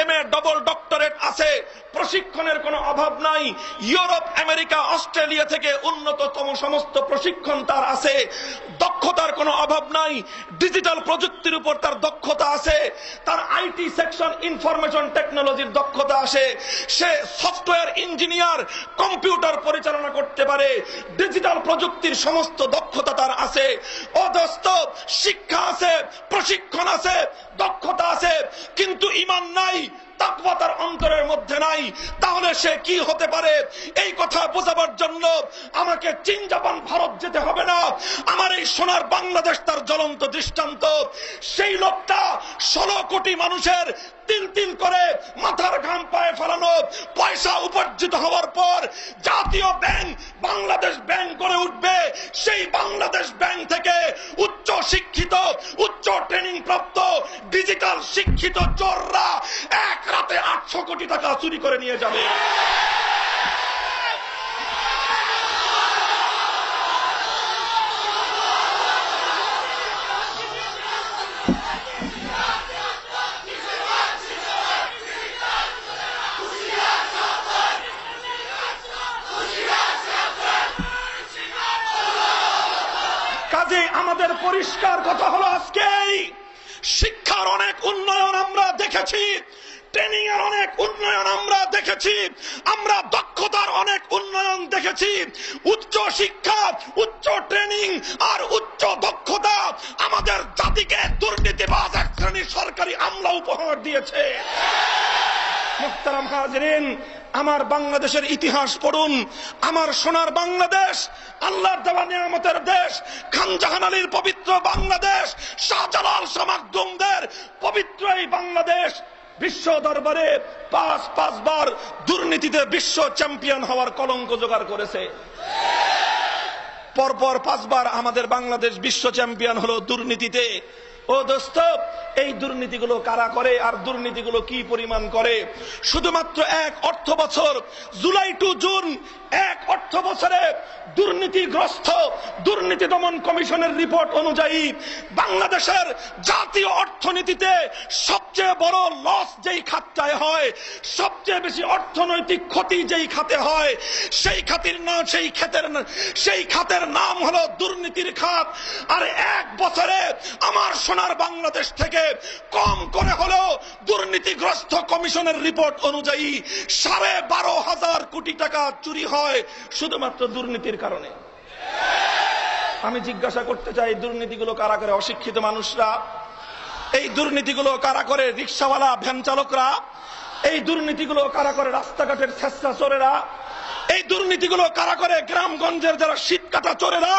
MA ডবল ডক্টরেট আছে, প্রশিক্ষণের কোনো অভাব নাই, ইউরোপ, আমেরিকা, অস্ট্রেলিয়া থেকে উন্নততম সমস্ত প্রশিক্ষণ তার আছে, দক্ষতার কোনো অভাব নাই, ডিজিটাল প্রযুক্তির উপর তার দক্ষতা আছে, তার IT সেকশন ইনফরমেশন টেকনোলজির দক্ষতা আছে, সে সফটওয়্যার ইঞ্জিনিয়ার, কম্পিউটার পরিচালনা করতে পারে, ডিজিটাল প্রযুক্তির সমস্ত দক্ষতা তার আছে। অদস্ত শিক্ষা আছে, প্রশিক্ষণ আছে, দক্ষতা আছে, কিন্তু ঈমান নাই, তাকওয়া তার অন্তরের মধ্যে নাই। তাহলে সে কি হতে পারে? এই কথা বোঝাবার জন্য আমাকে চীন, জাপান, ভারত যেতে হবে না। আমার এই সোনার বাংলাদেশ তার জ্বলন্ত দৃষ্টান্ত। সেই লোকটা 16 কোটি মানুষের তিল তিল করে মাথার ঘাম পায়ে ফেলানো পয়সা উপার্জিত হওয়ার পর জাতীয় ব্যাংক বাংলাদেশ ব্যাংক করে উঠবে। সেই বাংলাদেশ ব্যাংক থেকে উচ্চ শিক্ষিত, উচ্চ ট্রেনিং প্রাপ্ত, ডিজিটাল শিক্ষিত চোররা এক রাতে 800 কোটি টাকা চুরি করে নিয়ে যাবে। কাজে আমাদের পরিষ্কার কথা হলো আজকেই, শিক্ষার অনেক উন্নয়ন আমরা দেখেছি, ট্রেনিং এর অনেক উন্নয়ন আমরা দেখেছি, আমরা দক্ষতার অনেক উন্নয়ন দেখেছি। উচ্চ শিক্ষা, উচ্চ ট্রেনিং আর উচ্চ দক্ষতা আমাদের জাতিকে দুর্নীতিবাজ এক শ্রেণীর সরকারি আমলা উপহার দিয়েছে। মুহতারাম হাজিরিন, আমার বাংলাদেশের ইতিহাস পড়ুন। আমার সোনার বাংলাদেশ, আল্লাহর দেওয়া নিয়ামতের দেশ, খান জাহান আলীর পবিত্র বাংলাদেশ, শাহজালাল শামাকদুমদের পবিত্র এই বাংলাদেশ বিশ্ব দরবারে 5 বার দুর্নীতিতে বিশ্ব চ্যাম্পিয়ন হওয়ার কলঙ্ক জোগাড় করেছে। পরপর 5 বার আমাদের বাংলাদেশ বিশ্ব চ্যাম্পিয়ন হলো দুর্নীতিতে। ও দোস্ত, এই দুর্নীতিগুলো কারা করে আর দুর্নীতিগুলো কি পরিমাণ করে? শুধুমাত্র এক অর্থ বছর জুলাই টু জুন এক অর্থ বছরে দুর্নীতিগ্রস্ত দুর্নীতি দমন কমিশনের রিপোর্ট অনুযায়ী বাংলাদেশের জাতীয় অর্থনীতিতে সবচেয়ে বড় লস যেই খাতটায় হয়, সবচেয়ে বেশি অর্থনৈতিক ক্ষতি যেই খাতে হয়, সেই খাতের নাম হলো দুর্নীতির খাত। আর এক বছরে আমার সোনার বাংলাদেশ থেকে কম করে হলেও দুর্নীতিগ্রস্ত কমিশনের রিপোর্ট অনুযায়ী 12,500 কোটি টাকা চুরি হয় শুধুমাত্র দুর্নীতির কারণে। আমি জিজ্ঞাসা করতে চাই, দুর্নীতিগুলো কারা করে? অশিক্ষিত মানুষরা। এই দুর্নীতিগুলো কারা করে? রিকশাওয়ালা, ভ্যান চালকরা। এই দুর্নীতিগুলো কারা করে? রাস্তাঘাটের ছেঁচড়া চোরেরা। এই দুর্নীতিগুলো কারা করে? গ্রামগঞ্জের যারা শীত কাটা চোরেরা।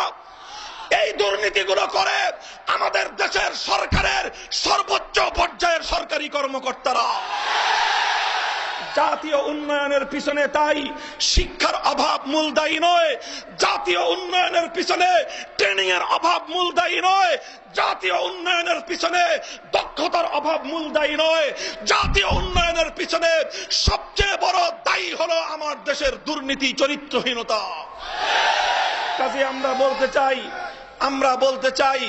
এই দুর্নীতিগুলো করে আমাদের দেশের সরকারের সর্বোচ্চ পর্যায়ের সরকারি কর্মকর্তারা। জাতীয় উন্নয়নের পিছনে তাই শিক্ষার অভাব মূল দায়ী নয়, জাতীয় উন্নয়নের পিছনে ট্রেনিং এর অভাব মূল দায়ী নয়, জাতীয় উন্নয়নের পিছনে দক্ষতার অভাব মূল দায়ী নয়, জাতীয় উন্নয়নের পিছনে সবচেয়ে বড় দায়ী হলো আমার দেশের দুর্নীতি, চরিত্রহীনতা। কাজে আমরা বলতে চাই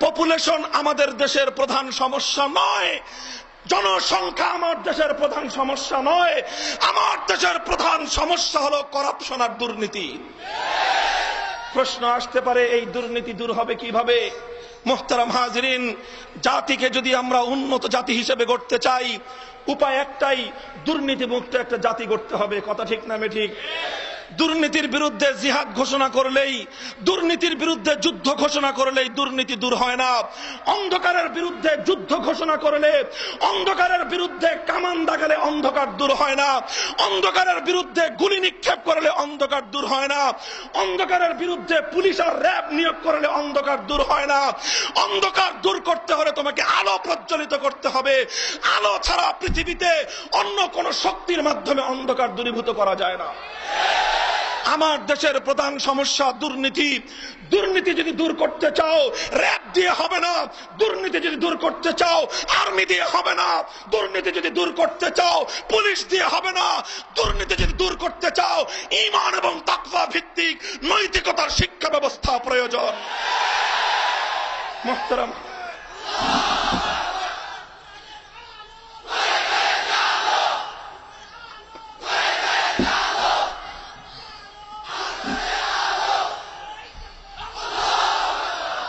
পপুলেশন আমাদের দেশের প্রধান সমস্যা নয়, জনসংখ্যা আমার দেশের প্রধান সমস্যা নয়, আমার দেশের প্রধান সমস্যা হলো করাপশন আর দুর্নীতি। প্রশ্ন আসতে পারে, এই দুর্নীতি দূর হবে কিভাবে? মুহতারাম হাজিরিন, জাতিকে যদি আমরা উন্নত জাতি হিসেবে গড়তে চাই, উপায় একটাই, দুর্নীতিমুক্ত একটা জাতি গড়তে হবে। কথা ঠিক না ঠিক? দুর্নীতির বিরুদ্ধে জিহাদ ঘোষণা করলেই, দুর্নীতির বিরুদ্ধে যুদ্ধ ঘোষণা করলেই দুর্নীতি দূর হয় না। অন্ধকারের বিরুদ্ধে যুদ্ধ ঘোষণা করলে, অন্ধকারের বিরুদ্ধে কামান দাগালে অন্ধকার দূর হয় না। অন্ধকারের বিরুদ্ধে গুলি নিক্ষেপ করলে অন্ধকার দূর হয় না। অন্ধকারের বিরুদ্ধে পুলিশ আর র্যাব নিয়োগ করলে অন্ধকার দূর হয় না। অন্ধকার দূর করতে হলে তোমাকে আলো প্রজ্বলিত করতে হবে। আলো ছাড়া পৃথিবীতে অন্য কোন শক্তির মাধ্যমে অন্ধকার দূরীভূত করা যায় না। আমার দেশের প্রধান সমস্যা দুর্নীতি। দুর্নীতি যদি দূর করতে চাও র্যাব দিয়ে হবে না, দুর্নীতি যদি দূর করতে চাও আর্মি দিয়ে হবে না, দুর্নীতি যদি দূর করতে চাও পুলিশ দিয়ে হবে না, দুর্নীতি যদি দূর করতে চাও ঈমান এবং তাকওয়া ভিত্তিক নৈতিকতার শিক্ষা ব্যবস্থা প্রয়োজন। মুহতারাম,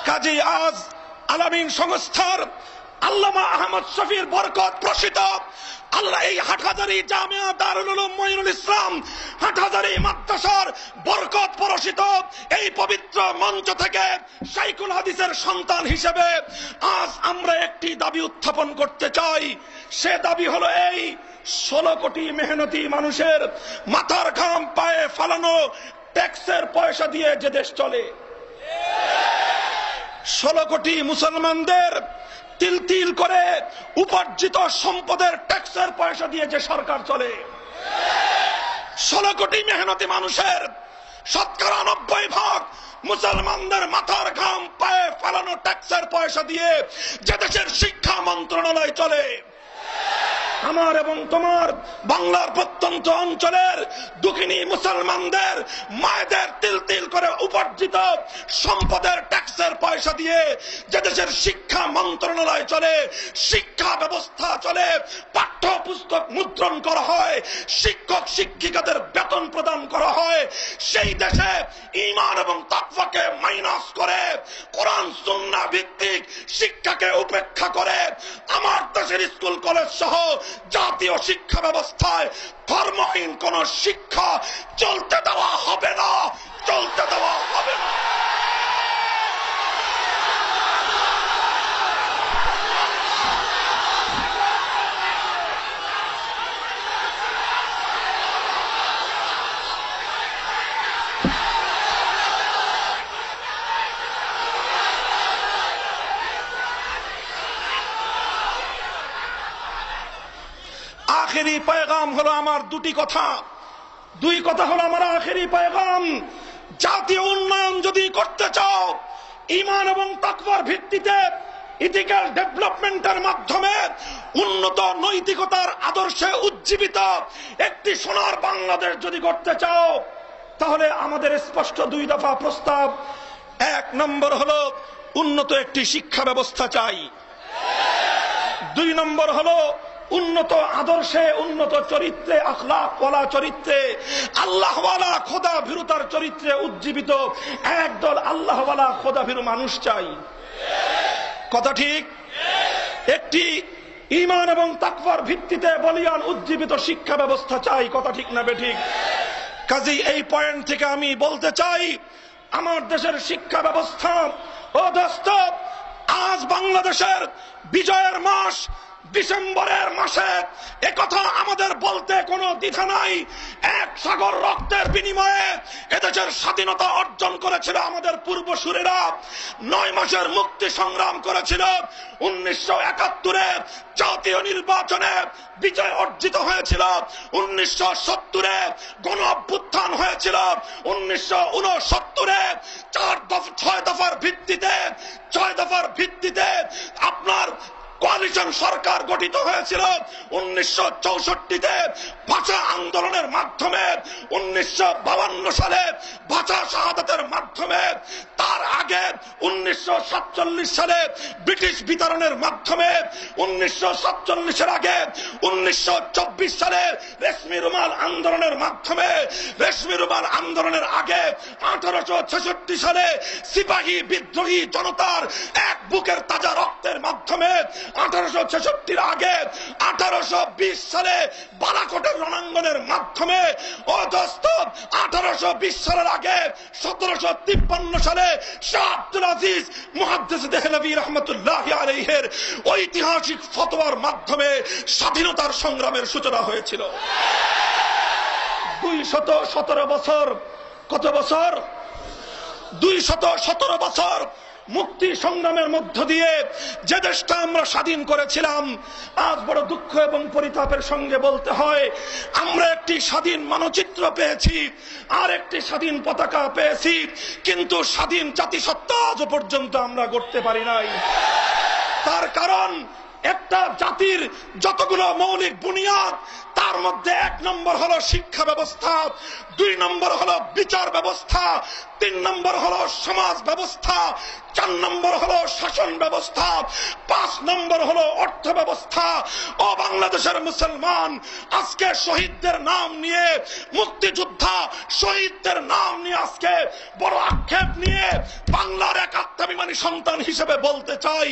কাজী আজ আলামিন সংস্থার আল্লামা আহমদ শফির বরকত প্রসিত আল্লাহ এই হাটহাজারী জামিয়া দারুল উলুম মঈনুল ইসলাম হাটহাজারী মাদ্রাসার বরকত প্রসিত এই পবিত্র মঞ্চ থেকে শাইখুল হাদিসের সন্তান হিসেবে আজ আমরা একটি দাবি উত্থাপন করতে চাই। সে দাবি হলো এই, 16 কোটি মেহনতি মানুষের মাথার ঘাম পায়ে ফালানো ট্যাক্সের পয়সা দিয়ে যে দেশ চলে, 16 কোটি মুসলমানদের তিল তিল করে উপার্জিত সম্পদের ট্যাক্সের পয়সা দিয়ে যে সরকার চলে, 16 কোটি মেহনতি মানুষের 90% মুসলমানদের মাথার ঘাম পায়ে ফালানো ট্যাক্সের পয়সা দিয়ে যে দেশের শিক্ষা মন্ত্রণালয় চলে, আমার এবং তোমার বাংলার প্রত্যন্ত অঞ্চলের দুঃখিনী মুসলমানদের মায়েদের তিল তিল করে উপার্জিত সম্পদের ট্যাক্সের পয়সা দিয়ে যে দেশের শিক্ষা মন্ত্রণালয় চলে, শিক্ষা ব্যবস্থা চলে, পাঠ্য পুস্তক মুদ্রণ করা হয়, শিক্ষক শিক্ষিকাদের বেতন প্রদান করা হয়, সেই দেশে ঈমান এবং তাকওয়াকে মাইনাস করে কোরআন সুন্নাহ ভিত্তিক শিক্ষাকে উপেক্ষা করে আমার দেশের স্কুল কলেজ সহ জাতীয় শিক্ষা ব্যবস্থায় ধর্মহীন কোন শিক্ষা চলতে দেওয়া হবে না, চলতে দেওয়া হবে না। আখেরি পেগাম হলো আমার দুই কথা হলো আমার আখেরি পেগাম। জাতীয় উন্নয়ন যদি করতে চাও ঈমান এবং তাকওয়ার ভিত্তিতে, ইথিক্যাল ডেভেলপমেন্টের মাধ্যমে উন্নত নৈতিকতার আদর্শে উজ্জীবিত একটি সোনার বাংলাদেশ যদি গড়তে চাও, তাহলে আমাদের স্পষ্ট 2 দফা প্রস্তাব। 1 নম্বর হলো উন্নত একটি শিক্ষা ব্যবস্থা চাই। 2 নম্বর হলো উন্নত আদর্শে, উন্নত চরিত্রে, আখলাকওয়ালা চরিত্রে, আল্লাহওয়ালা খোদা ভীরুতার চরিত্রে উজ্জীবিত একদল আল্লাহওয়ালা খোদা ভীরু মানুষ চাই। কথা ঠিক? একটি ঈমান এবং তাকওয়ার ভিত্তিতে বলিয়ান উজ্জীবিত শিক্ষা ব্যবস্থা চাই। কথা ঠিক না বেঠিক? কাজেই এই পয়েন্ট থেকে আমি বলতে চাই, আমার দেশের শিক্ষা ব্যবস্থা ও দোস্ত, আজ বাংলাদেশের বিজয়ের মাস, ডিসেম্বরের মাসে একথা আমাদের বলতে কোনো দ্বিধা নাই। 1 সাগর রক্তের বিনিময়ে এদেশের স্বাধীনতা অর্জন করেছিল আমাদের পূর্বসূরীরা। 9 মাসের মুক্তি সংগ্রাম করেছিল। 1971-এ জাতীয় নির্বাচনে বিজয় অর্জিত হয়েছিল। 1970-এ গণ অভ্যুত্থান হয়েছিল। 1969-এ 6 দফার ভিত্তিতে আপনার কোয়ালিশন সরকার গঠিত হয়েছিল। 1964-তে ভাষা আন্দোলনের মাধ্যমে, 1952 সালে ভাষা শাহাদাতের মাধ্যমে, তার আগে 1947 সালে ব্রিটিশ বিতরণের মাধ্যমে, 1947-এর আগে 1924 সালে রেশমি রুমাল আন্দোলনের মাধ্যমে, রেশমি রুমাল আন্দোলনের আগে 1866 সালে সিপাহী বিদ্রোহী জনতার এক বুকের তাজা রক্তের মাধ্যমে, 1866-এর আগে 1820 সালে বালাকোটের রণাঙ্গনের মাধ্যমে, ও দোস্ত 1820 সালের আগে 1753 সালে শাহ আব্দুল আজিজ মুহাদ্দিস দেহলভী রহমতুল্লাহ আলাইহির ঐতিহাসিক ফতোয়ার মাধ্যমে স্বাধীনতার সংগ্রামের সূচনা হয়েছিল। 217 বছর, কত বছর? 217 বছর মুক্তি সংগ্রামের মধ্য দিয়ে যে দেশটা আমরা স্বাধীন করেছিলাম, আজ বড় দুঃখ এবং পরিতাপের সঙ্গে বলতে হয়, আমরা একটি স্বাধীন মানচিত্র পেয়েছি, আর একটি স্বাধীন পতাকা পেয়েছি, কিন্তু স্বাধীন জাতিসত্তা আজ পর্যন্ত আমরা গড়তে পারি নাই। তার কারণ, একটা জাতির যতগুলো মৌলিক বুনিয়াদ, তার মধ্যে 1 নম্বর হলো শিক্ষা ব্যবস্থা, 2 নম্বর হলো বিচার ব্যবস্থা, 3 নম্বর হলো সমাজ ব্যবস্থা, 4 নম্বর হলো শাসন ব্যবস্থা, 5 নম্বর হলো অর্থ ব্যবস্থা। ও বাংলাদেশের মুসলমান, আজকে শহীদদের নাম নিয়ে, মুক্তিযোদ্ধা শহীদদের নাম নিয়ে আজকে বড় আক্ষেপ নিয়ে বাংলার এক আত্মাভিমানী সন্তান হিসেবে বলতে চাই,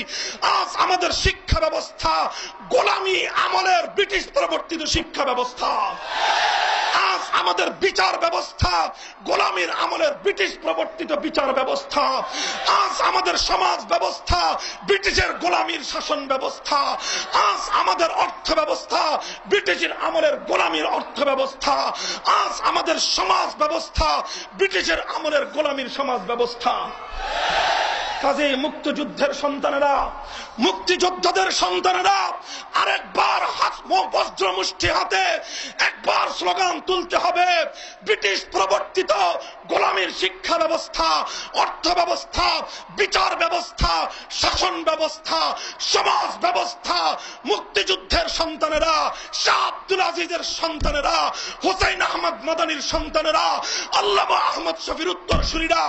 আজ আমাদের শিক্ষা ব্যবস্থা গোলামি আমলের ব্রিটিশ প্রবর্তিত শিক্ষা ব্যবস্থা। আজ আমাদের বিচার ব্যবস্থা গোলামীর আমলের ব্রিটিশ প্রবর্তিত বিচার ব্যবস্থা। আজ আমাদের সমাজ ব্যবস্থা ব্রিটিশের গোলামীর শাসন ব্যবস্থা। আজ আমাদের অর্থ ব্যবস্থা ব্রিটিশের আমলের গোলামীর অর্থ ব্যবস্থা। আজ আমাদের সমাজ ব্যবস্থা ব্রিটিশের আমলের গোলামীর সমাজ ব্যবস্থা। কাজেই মুক্তিযুদ্ধের সন্তানেরা, মুক্তিযোদ্ধাদের সন্তানেরা আরেকবার বজ্র মুষ্টি হাতে একবার স্লোগান তুলতে হবে, ব্রিটিশ প্রবর্তিত গোলামীর শিক্ষা ব্যবস্থা, অর্থ ব্যবস্থা, বিচার ব্যবস্থা, শাসন ব্যবস্থা, সমাজ ব্যবস্থা, মুক্তিযুদ্ধের সন্তানেরা, শাহ আব্দুল আজিজের সন্তানেরা, হুসাইন আহমদ মাদানির সন্তানেরা, আল্লামা আহমদ শফির উত্তরসূরিরা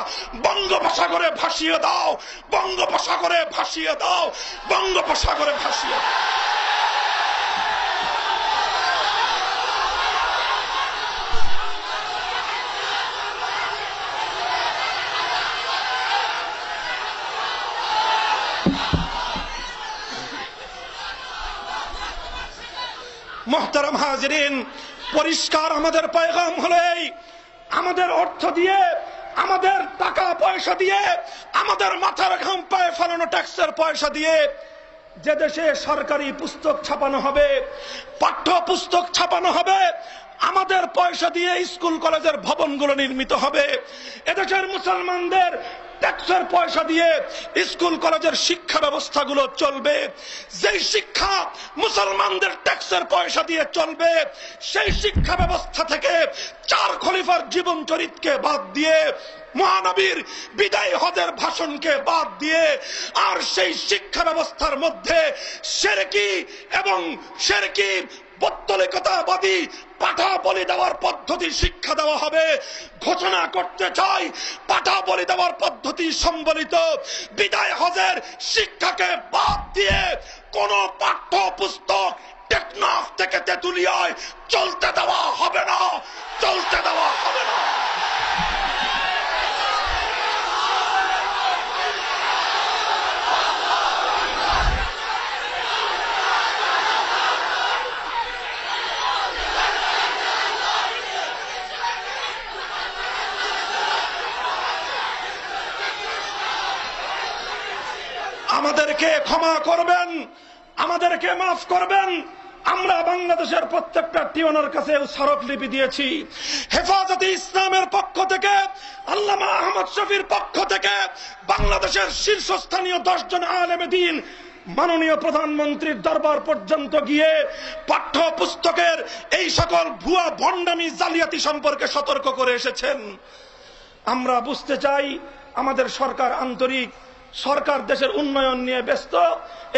বঙ্গোপসাগরে ভাসিয়ে দাও, বঙ্গোপসাগরে ভাসিয়ে দাও, বঙ্গোপসাগরে ভাসিয়ে দাও। মুহতারাম হাজিরিন, পরিষ্কার আমাদের পয়গাম হলো এই, আমাদের অর্থ দিয়ে, আমাদের টাকা পয়সা দিয়ে, আমাদের মাথার ঘাম পায়ে ফেলানো ট্যাক্সের পয়সা দিয়ে যে দেশে সরকারি পুস্তক ছাপানো হবে, পাঠ্য পুস্তক ছাপানো হবে, আমাদের পয়সা দিয়ে স্কুল কলেজের ভবনগুলো নির্মিত হবে, এদেশের মুসলমানদের ট্যাক্সের পয়সা দিয়ে স্কুল কলেজের শিক্ষা ব্যবস্থাগুলো চলবে, যেই শিক্ষা মুসলমানদের ট্যাক্সের পয়সা দিয়ে চলবে, সেই শিক্ষা ব্যবস্থা থেকে 4 খলিফার জীবন চরিতকে বাদ দিয়ে, মহানবীর বিদায় হজের ভাষণকে বাদ দিয়ে, আর সেই শিক্ষা ব্যবস্থার মধ্যে শিরকি এবং শিরকি পৌত্তলিকতাবাদী পাঠা বলি দেওয়ার পদ্ধতি শিক্ষা দেওয়া হবে। ঘোষণা করতে চাই, পাঠা বলি দেওয়ার পদ্ধতি সম্বলিত বিদায় হজের শিক্ষাকে বাদ দিয়ে কোন পাঠ্য পুস্তক টেকনাফ থেকে তেঁতুলিয়ায় চলতে দেওয়া হবে না, চলতে দেওয়া হবে না। আমাদেরকে ক্ষমা করবেন, আমাদেরকে মাফ করবেন। আমরা বাংলাদেশের প্রত্যেকটা টিওনার কাছে স্মারকলিপি দিয়েছি। হেফাজতে ইসলামের পক্ষ থেকে, আল্লামা আহমদ শফির পক্ষ থেকে, বাংলাদেশের শীর্ষস্থানীয় 10 জন আলেম দ্বীন মাননীয় প্রধানমন্ত্রীর দরবার পর্যন্ত গিয়ে পাঠ্য পুস্তকের এই সকল ভুয়া ভণ্ডামি জালিয়াতি সম্পর্কে সতর্ক করে এসেছেন। আমরা বুঝতে চাই আমাদের সরকার আন্তরিক, সরকার দেশের উন্নয়ন নিয়ে ব্যস্ত।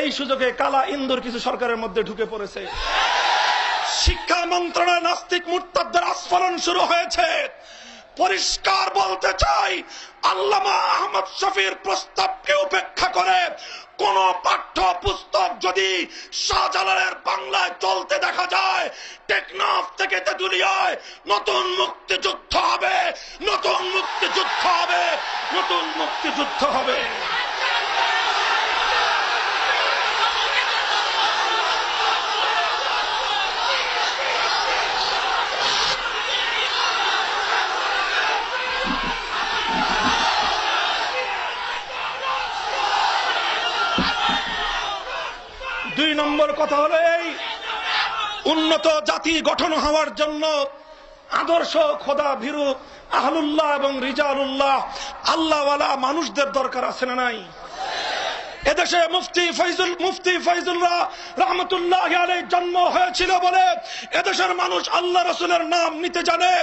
এই সুযোগে কালা ইন্দুর কিছু সরকারের মধ্যে ঢুকে পড়েছে। শিক্ষা মন্ত্রণালয় নাস্তিক মুরতাদদের আস্ফালন শুরু হয়েছে। পরিষ্কার বলতে চাই, আল্লামা আহমদ শফির প্রস্তাবকে উপেক্ষা করে কোন পাঠ্য পুস্তক যদি শাহজালালের বাংলায় চলতে দেখা যায়, টেকনাফ থেকে তেঁতুলিয়ায় নতুন মুক্তিযুদ্ধ হবে, নতুন মুক্তিযুদ্ধ হবে, নতুন মুক্তিযুদ্ধ হবে। দুই নম্বর কথা হলো এই, উন্নত জাতি গঠন হওয়ার জন্য আদর্শ খোদা ভীরু আহলুল্লাহ এবং রিজালুল্লাহ আল্লাহওয়ালা মানুষদের দরকার আছে না নাই? এদেশে মুফতি ফয়জুল্লাহ রহমতুল্লাহ আলাইহির জন্ম হয়েছিল বলে এদেশের মানুষ আল্লাহ রাসূলের নাম নিতে জানে।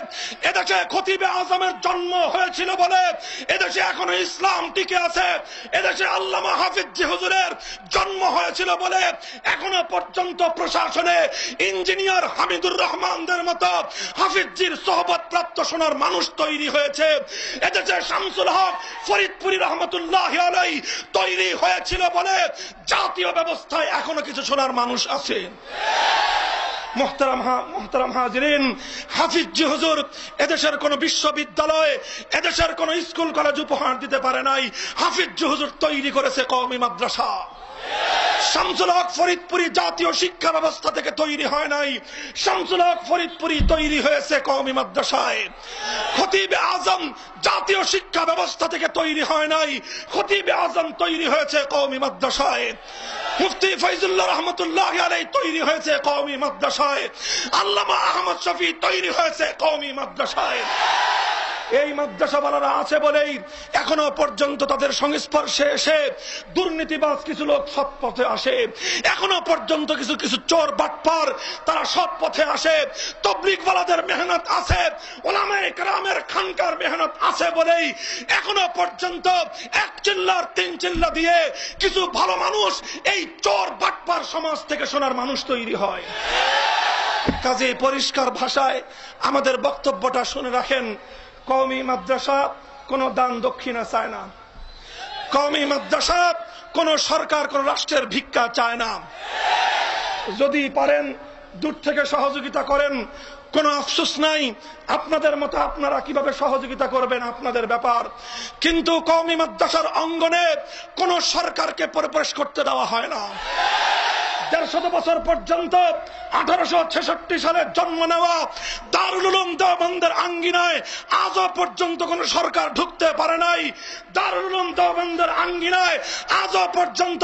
এদেশে খতিবে আজমের জন্ম হয়েছিল বলে এদেশে এখনো ইসলাম টিকে আছে। এদেশে আল্লামা হাফিজি হুজুরের জন্ম হয়েছিল বলে এখনো পর্যন্ত প্রশাসনে ইঞ্জিনিয়ার হামিদুর রহমানদের মতো হাফিজির সোহবত প্রাপ্ত সোনার মানুষ তৈরি হয়েছে। এদেশে শামসুল হক ফরিদপুরি রহমতুল্লাহ আলাইহি তৈরি হয়েছে ছিল বলে জাতীয় ব্যবস্থায় এখনো কিছু সোনার মানুষ আছে। মুহতারাম হাজিরিন, হাফিজি হুজুর এদেশের কোন বিশ্ববিদ্যালয়, এদেশের কোন স্কুল কলেজ উপহার দিতে পারে নাই। হাফিজি হুজুর তৈরি করেছে কওমি মাদ্রাসা। শামসুল হক ফরিদপুরি জাতীয় শিক্ষা ব্যবস্থা থেকে তৈরি হয় নাই, শামসুল হক ফরিদপুরি তৈরি হয়েছে কওমি মাদ্রাসায়। খতিবে আজম জাতীয় শিক্ষা ব্যবস্থা থেকে তৈরি হয় নাই, খতিবে আজম তৈরি হয়েছে কওমি মাদ্রাসায়। মুফতি ফয়জুল্লাহ রহমতুল্লাহ আলাইহি তৈরি হয়েছে কওমি মাদ্রাসায়। আল্লামা আহমদ শফি তৈরি হয়েছে কওমি মাদ্রাসায়। এই মাদ্রাসাওয়ালারা আছে বলেই এখনো পর্যন্ত তাদের সংস্পর্শে এসে দুর্নীতিবাজ কিছু লোক সৎ পথে আসে। এখনো পর্যন্ত কিছু কিছু চোর বাটপার তারা সৎ পথে আসে। তবলিগওয়ালাদের মেহনত আছে, উলামায়ে কেরামের খানকার মেহনত আছে বলেই এখনো পর্যন্ত 1 চিল্লার 3 চিল্লা দিয়ে কিছু ভালো মানুষ এই চোর বাটপার সমাজ থেকে সোনার মানুষ তৈরি হয়। কাজে পরিষ্কার ভাষায় আমাদের বক্তব্যটা শুনে রাখেন। কওমি মাদ্রাসা কোন দান দক্ষিণা চায় না। কওমি মাদ্রাসা কোন সরকার, কোন রাষ্ট্রের ভিক্ষা চায় না। যদি পারেন দূর থেকে সহযোগিতা করেন, কোন আফসোস নাই। আপনাদের মতো আপনারা কিভাবে সহযোগিতা করবেন আপনাদের ব্যাপার। কিন্তু কওমি মাদ্রাসার অঙ্গনে কোন সরকারকে প্রবেশ করতে দেওয়া হয় না। 150 বছর পর্যন্ত 1866 সালে জন্ম নেওয়া দারুল উলুম দেওবন্দের আঙ্গিনায় আজও পর্যন্ত কোন সরকার ঢুকতে পারে নাই। দারুল উলুম দেওবন্দের আঙ্গিনায় আজও পর্যন্ত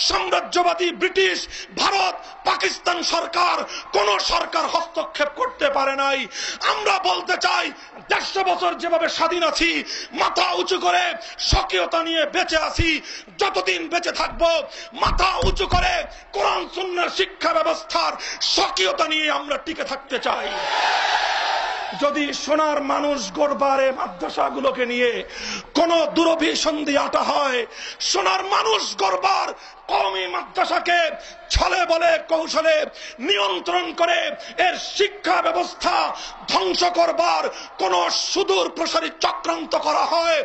সাম্রাজ্যবাদী ব্রিটিশ, ভারত, পাকিস্তান সরকার, কোন সরকার হস্তক্ষেপ করতে পারে নাই। আমরা বলতে চাই, 150 বছর যেভাবে স্বাধীন আছি, মাথা উঁচু করে স্বকীয়তা নিয়ে বেঁচে আছি, যতদিন বেঁচে থাকবো মাথা উঁচু করে কোরআন সুন্নাহর শিক্ষা ব্যবস্থার স্বকীয়তা নিয়ে আমরা টিকে থাকতে চাই। যদি সোনার মানুষ গড়বারে মাদ্রাসাগুলোকে নিয়ে কোন দুরভিসন্ধি আটা হয়, সোনার মানুষ গড়বার কওমি মাদ্রাসাকে ছলে বলে কৌশলে নিয়ন্ত্রণ করে এর শিক্ষা ব্যবস্থা ধ্বংস করবার কোন সুদূর প্রসারী চক্রান্ত করা হয়,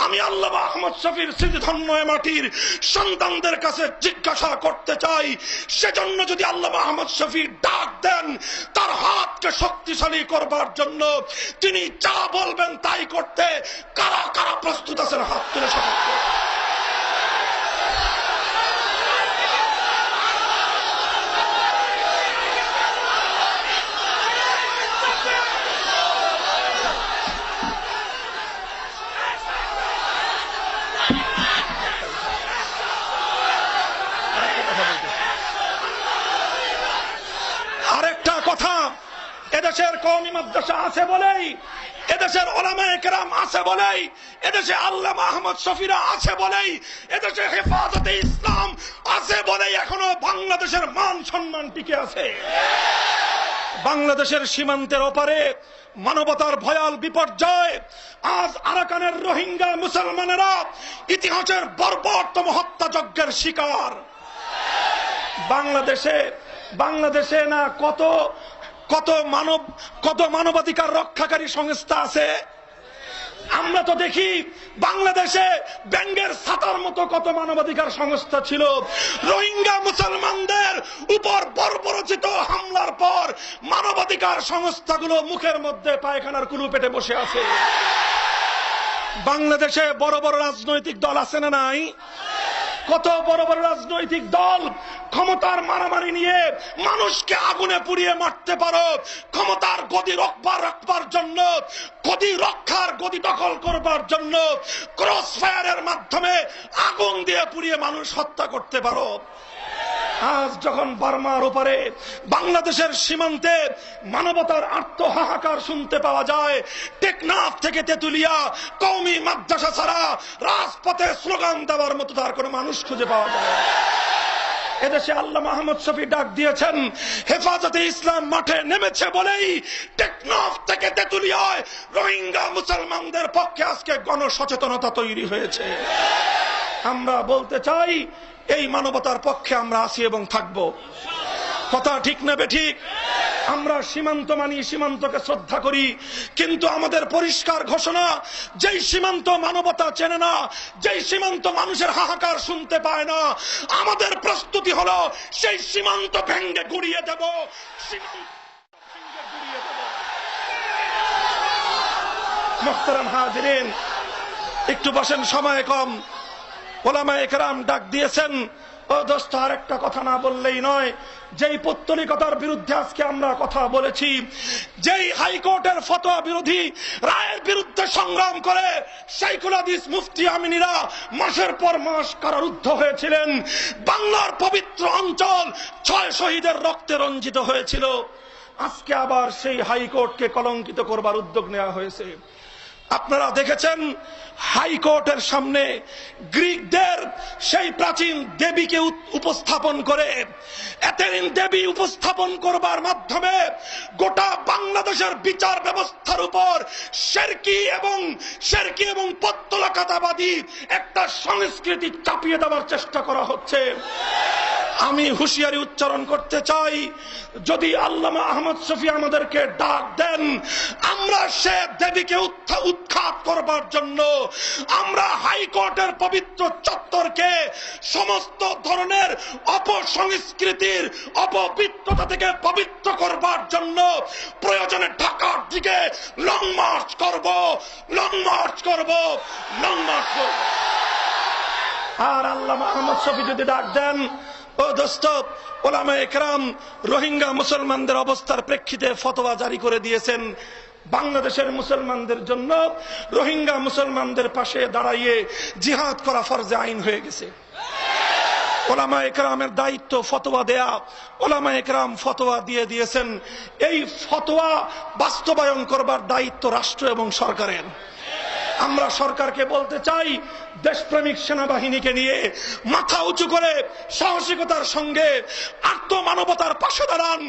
আমি আল্লামা আহমদ শফীর স্মৃতিধন্য এ মাটির সন্তানদের কাছে জিজ্ঞাসা করতে চাই, সেজন্য যদি আল্লামা আহমদ শফী ডাক দেন তার হাতকে শক্তিশালী করবার জন্য, তিনি যা বলবেন তাই করতে কারা কারা প্রস্তুত আছেন? হাত তুলে শপথ করুন। আরেকটা কথা, এদেশের কওমি মাদ্রাসা আছে বলেই, এদেশের উলামায়ে কেরাম আছে বলেই, এদেশে আল্লামা আহমদ শফীরা আছে বলেই, এদেশে হেফাজতে ইসলাম আছে বলেই এখনো বাংলাদেশের মান সম্মান টিকে আছে। বাংলাদেশের সীমান্তের ওপারে মানবতার ভয়াল বিপর্যয়, আজ আরাকানের রোহিঙ্গা মুসলমানেরা ইতিহাসের বর্বরতম হত্যাযজ্ঞের শিকার। বাংলাদেশে না কত মানবাধিকার রক্ষাকারী সংস্থা আছে। আমরা তো দেখি বাংলাদেশে ব্যাঙ্গের ছাতার মতো কত মানবাধিকার সংস্থা ছিল। রোহিঙ্গা মুসলমানদের উপর বর্বরচিত হামলার পর মানবাধিকার সংস্থাগুলো মুখের মধ্যে পায়খানার কুলু পেটে বসে আছে। বাংলাদেশে বড় বড় রাজনৈতিক দল আছে না নাই? কত বড় বড় রাজনৈতিক দল ক্ষমতার মারামারি নিয়ে মানুষকে আগুনে পুড়িয়ে মারতে পারো, ক্ষমতার গদি রাখবার জন্য, গদি দখল করবার জন্য ক্রস ফায়ারের মাধ্যমে আগুন দিয়ে পুড়িয়ে মানুষ হত্যা করতে পারো। আজ যখন বার্মার ওপারে বাংলাদেশের সীমান্তে মানবতার আর্তহাহাকার শুনতে পাওয়া যায়, টেকনাফ থেকে তেতুলিয়া কওমি মাদ্রাসা ছাড়া রাজপথে স্লোগান দেওয়ার মতো তার কোনো মানুষ খুঁজে পাওয়া যায়। এদেশে আল্লামা আহমদ শফী ডাক দিয়েছেন, হেফাজতে ইসলাম মাঠে নেমেছে বলেই টেকনাফ থেকে তেতুলিয়ায় রোহিঙ্গা মুসলমানদের পক্ষে আজকে গণসচেতনতা তৈরি হয়েছে। আমরা বলতে চাই, এই মানবতার পক্ষে আমরা আছি এবং থাকব। কথা ঠিক না বেঠিক? আমরা সীমান্ত মানি, সীমান্তকে শ্রদ্ধা করি, কিন্তু আমাদের পরিষ্কার ঘোষণা, যেই সীমান্ত মানবতা চেনে না, যেই সীমান্ত মানুষের হাহাকার শুনতে পায় না, আমাদের প্রস্তুতি হলো সেই সীমান্ত ভেঙ্গে গুড়িয়ে দেব। মুহতারাম হাজিরিন, একটু বসেন, সময় কম। উলামায়ে কেরাম ডাক দিয়েছেন। ও দোস্ত, আর একটা কথা না বললেই নয়। যেই পৌত্তলিকতার বিরুদ্ধে আজকে আমরা কথা বলেছি, যেই হাইকোর্টের ফতোয়া বিরোধী রায়ের বিরুদ্ধে সংগ্রাম করে শাইখুল হাদিস মুফতি আমিনীরা মাসের পর মাস কারারুদ্ধ হয়েছিলেন, বাংলার পবিত্র অঞ্চল 6 শহীদের রক্তে রঞ্জিত হয়েছিল, আজকে আবার সেই হাইকোর্টকে কলঙ্কিত করবার উদ্যোগ নেওয়া হয়েছে। আপনারা দেখেছেন হাইকোর্টের সামনে গ্রিকদের সেই প্রাচীন দেবীকে উপস্থাপন করে, অ্যাথেনিন দেবী উপস্থাপন করবার মাধ্যমে গোটা বাংলাদেশের বিচার ব্যবস্থার উপর শেরকি এবং পত্তলিকতাবাদী একটা সংস্কৃতি চাপিয়ে দেওয়ার চেষ্টা করা হচ্ছে। আমি হুঁশিয়ারি উচ্চারণ করতে চাই, যদি আল্লামা আহমদ শফী আমাদেরকে ডাক দেন, আমরা সে দেবীকে উৎখাত করবার জন্য, আমরা হাইকোর্টের পবিত্র চত্বরকে সমস্ত ধরনের অপসংস্কৃতির অপবিত্রতা থেকে পবিত্র করবার জন্য প্রয়োজনে ঢাকার দিকে লং মার্চ করব। আর আল্লামা আহমদ শফী যদি ডাক দেন, ও দোস্ত, ওলামা একরাম রোহিঙ্গা মুসলমানদের অবস্থার প্রেক্ষিতে ফতোয়া জারি করে দিয়েছেন। বাংলাদেশের মুসলমানদের জন্য রোহিঙ্গা মুসলমানদের পাশে দাঁড়াইয়ে জিহাদ করা ফরজে আইন হয়ে গেছে। ওলামা একরামের দায়িত্ব ফতোয়া দেয়া। ওলামা একরাম ফতোয়া দিয়ে দিয়েছেন। এই ফতোয়া বাস্তবায়ন করবার দায়িত্ব রাষ্ট্র এবং সরকারের। আমরা সরকারকে বলতে চাই, দেশপ্রেমিক সেনাবাহিনীকে নিয়ে মাথা উঁচু করে সাহসিকতার সঙ্গে আত্মমানবতার পাশে দাঁড়ান।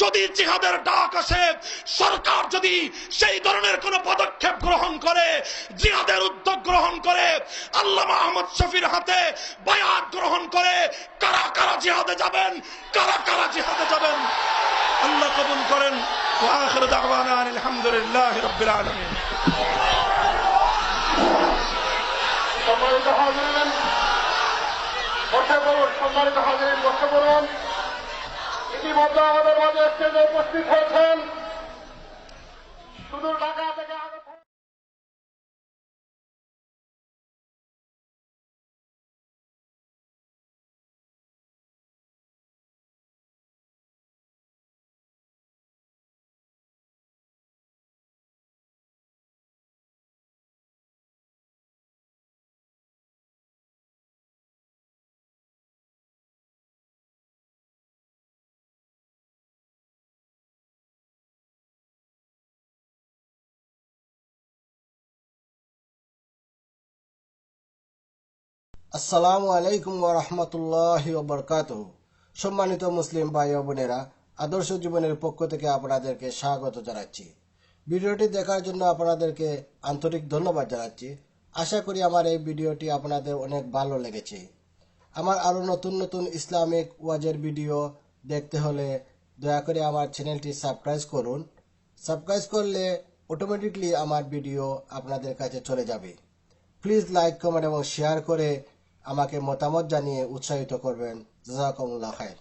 যদি জিহাদের ডাক আসে, সরকার যদি সেই ধরনের কোন পদক্ষেপ গ্রহণ করে, জিহাদের উদ্যোগ গ্রহণ করে, আল্লামা আহমদ শফির হাতে বায়াত গ্রহণ করে, কারা কারা জিহাদে যাবেন, কারা কারা জিহাদে যাবেন আল্লাহ কবুল করেন। ওয়া আখিরু দাওয়ানা আলহামদুলিল্লাহি রাব্বিল আলামিন। সম্মানিত হাজিরিন, বসে পড়ুন। সম্মানিত হাজিরিন, বসে পড়ুন। ইতিমধ্যে আমাদের মাঝে স্টেজে উপস্থিত হয়েছেন সুদূর ঢাকা থেকে আসসালামু আলাইকুম ওয়া রাহমাতুল্লাহি ওয়া বারাকাতুহু। সম্মানিত মুসলিম ভাই ও বোনেরা, আদর্শ জীবনের পক্ষ থেকে আপনাদেরকে স্বাগত জানাচ্ছি। ভিডিওটি দেখার জন্য আপনাদেরকে আন্তরিক ধন্যবাদ জানাচ্ছি। আশা করি আমার এই ভিডিওটি আপনাদের অনেক ভালো লেগেছে। আমার আরো নতুন নতুন ইসলামিক ওয়াজের ভিডিও দেখতে হলে দয়া করে আমার চ্যানেলটি সাবস্ক্রাইব করুন। সাবস্ক্রাইব করলে অটোমেটিকলি আমার ভিডিও আপনাদের কাছে চলে যাবে। প্লিজ লাইক, কমেন্ট এবং শেয়ার করে আমাকে মতামত জানিয়ে উৎসাহিত করবেন। জাযাকুমুল্লাহ খাইর।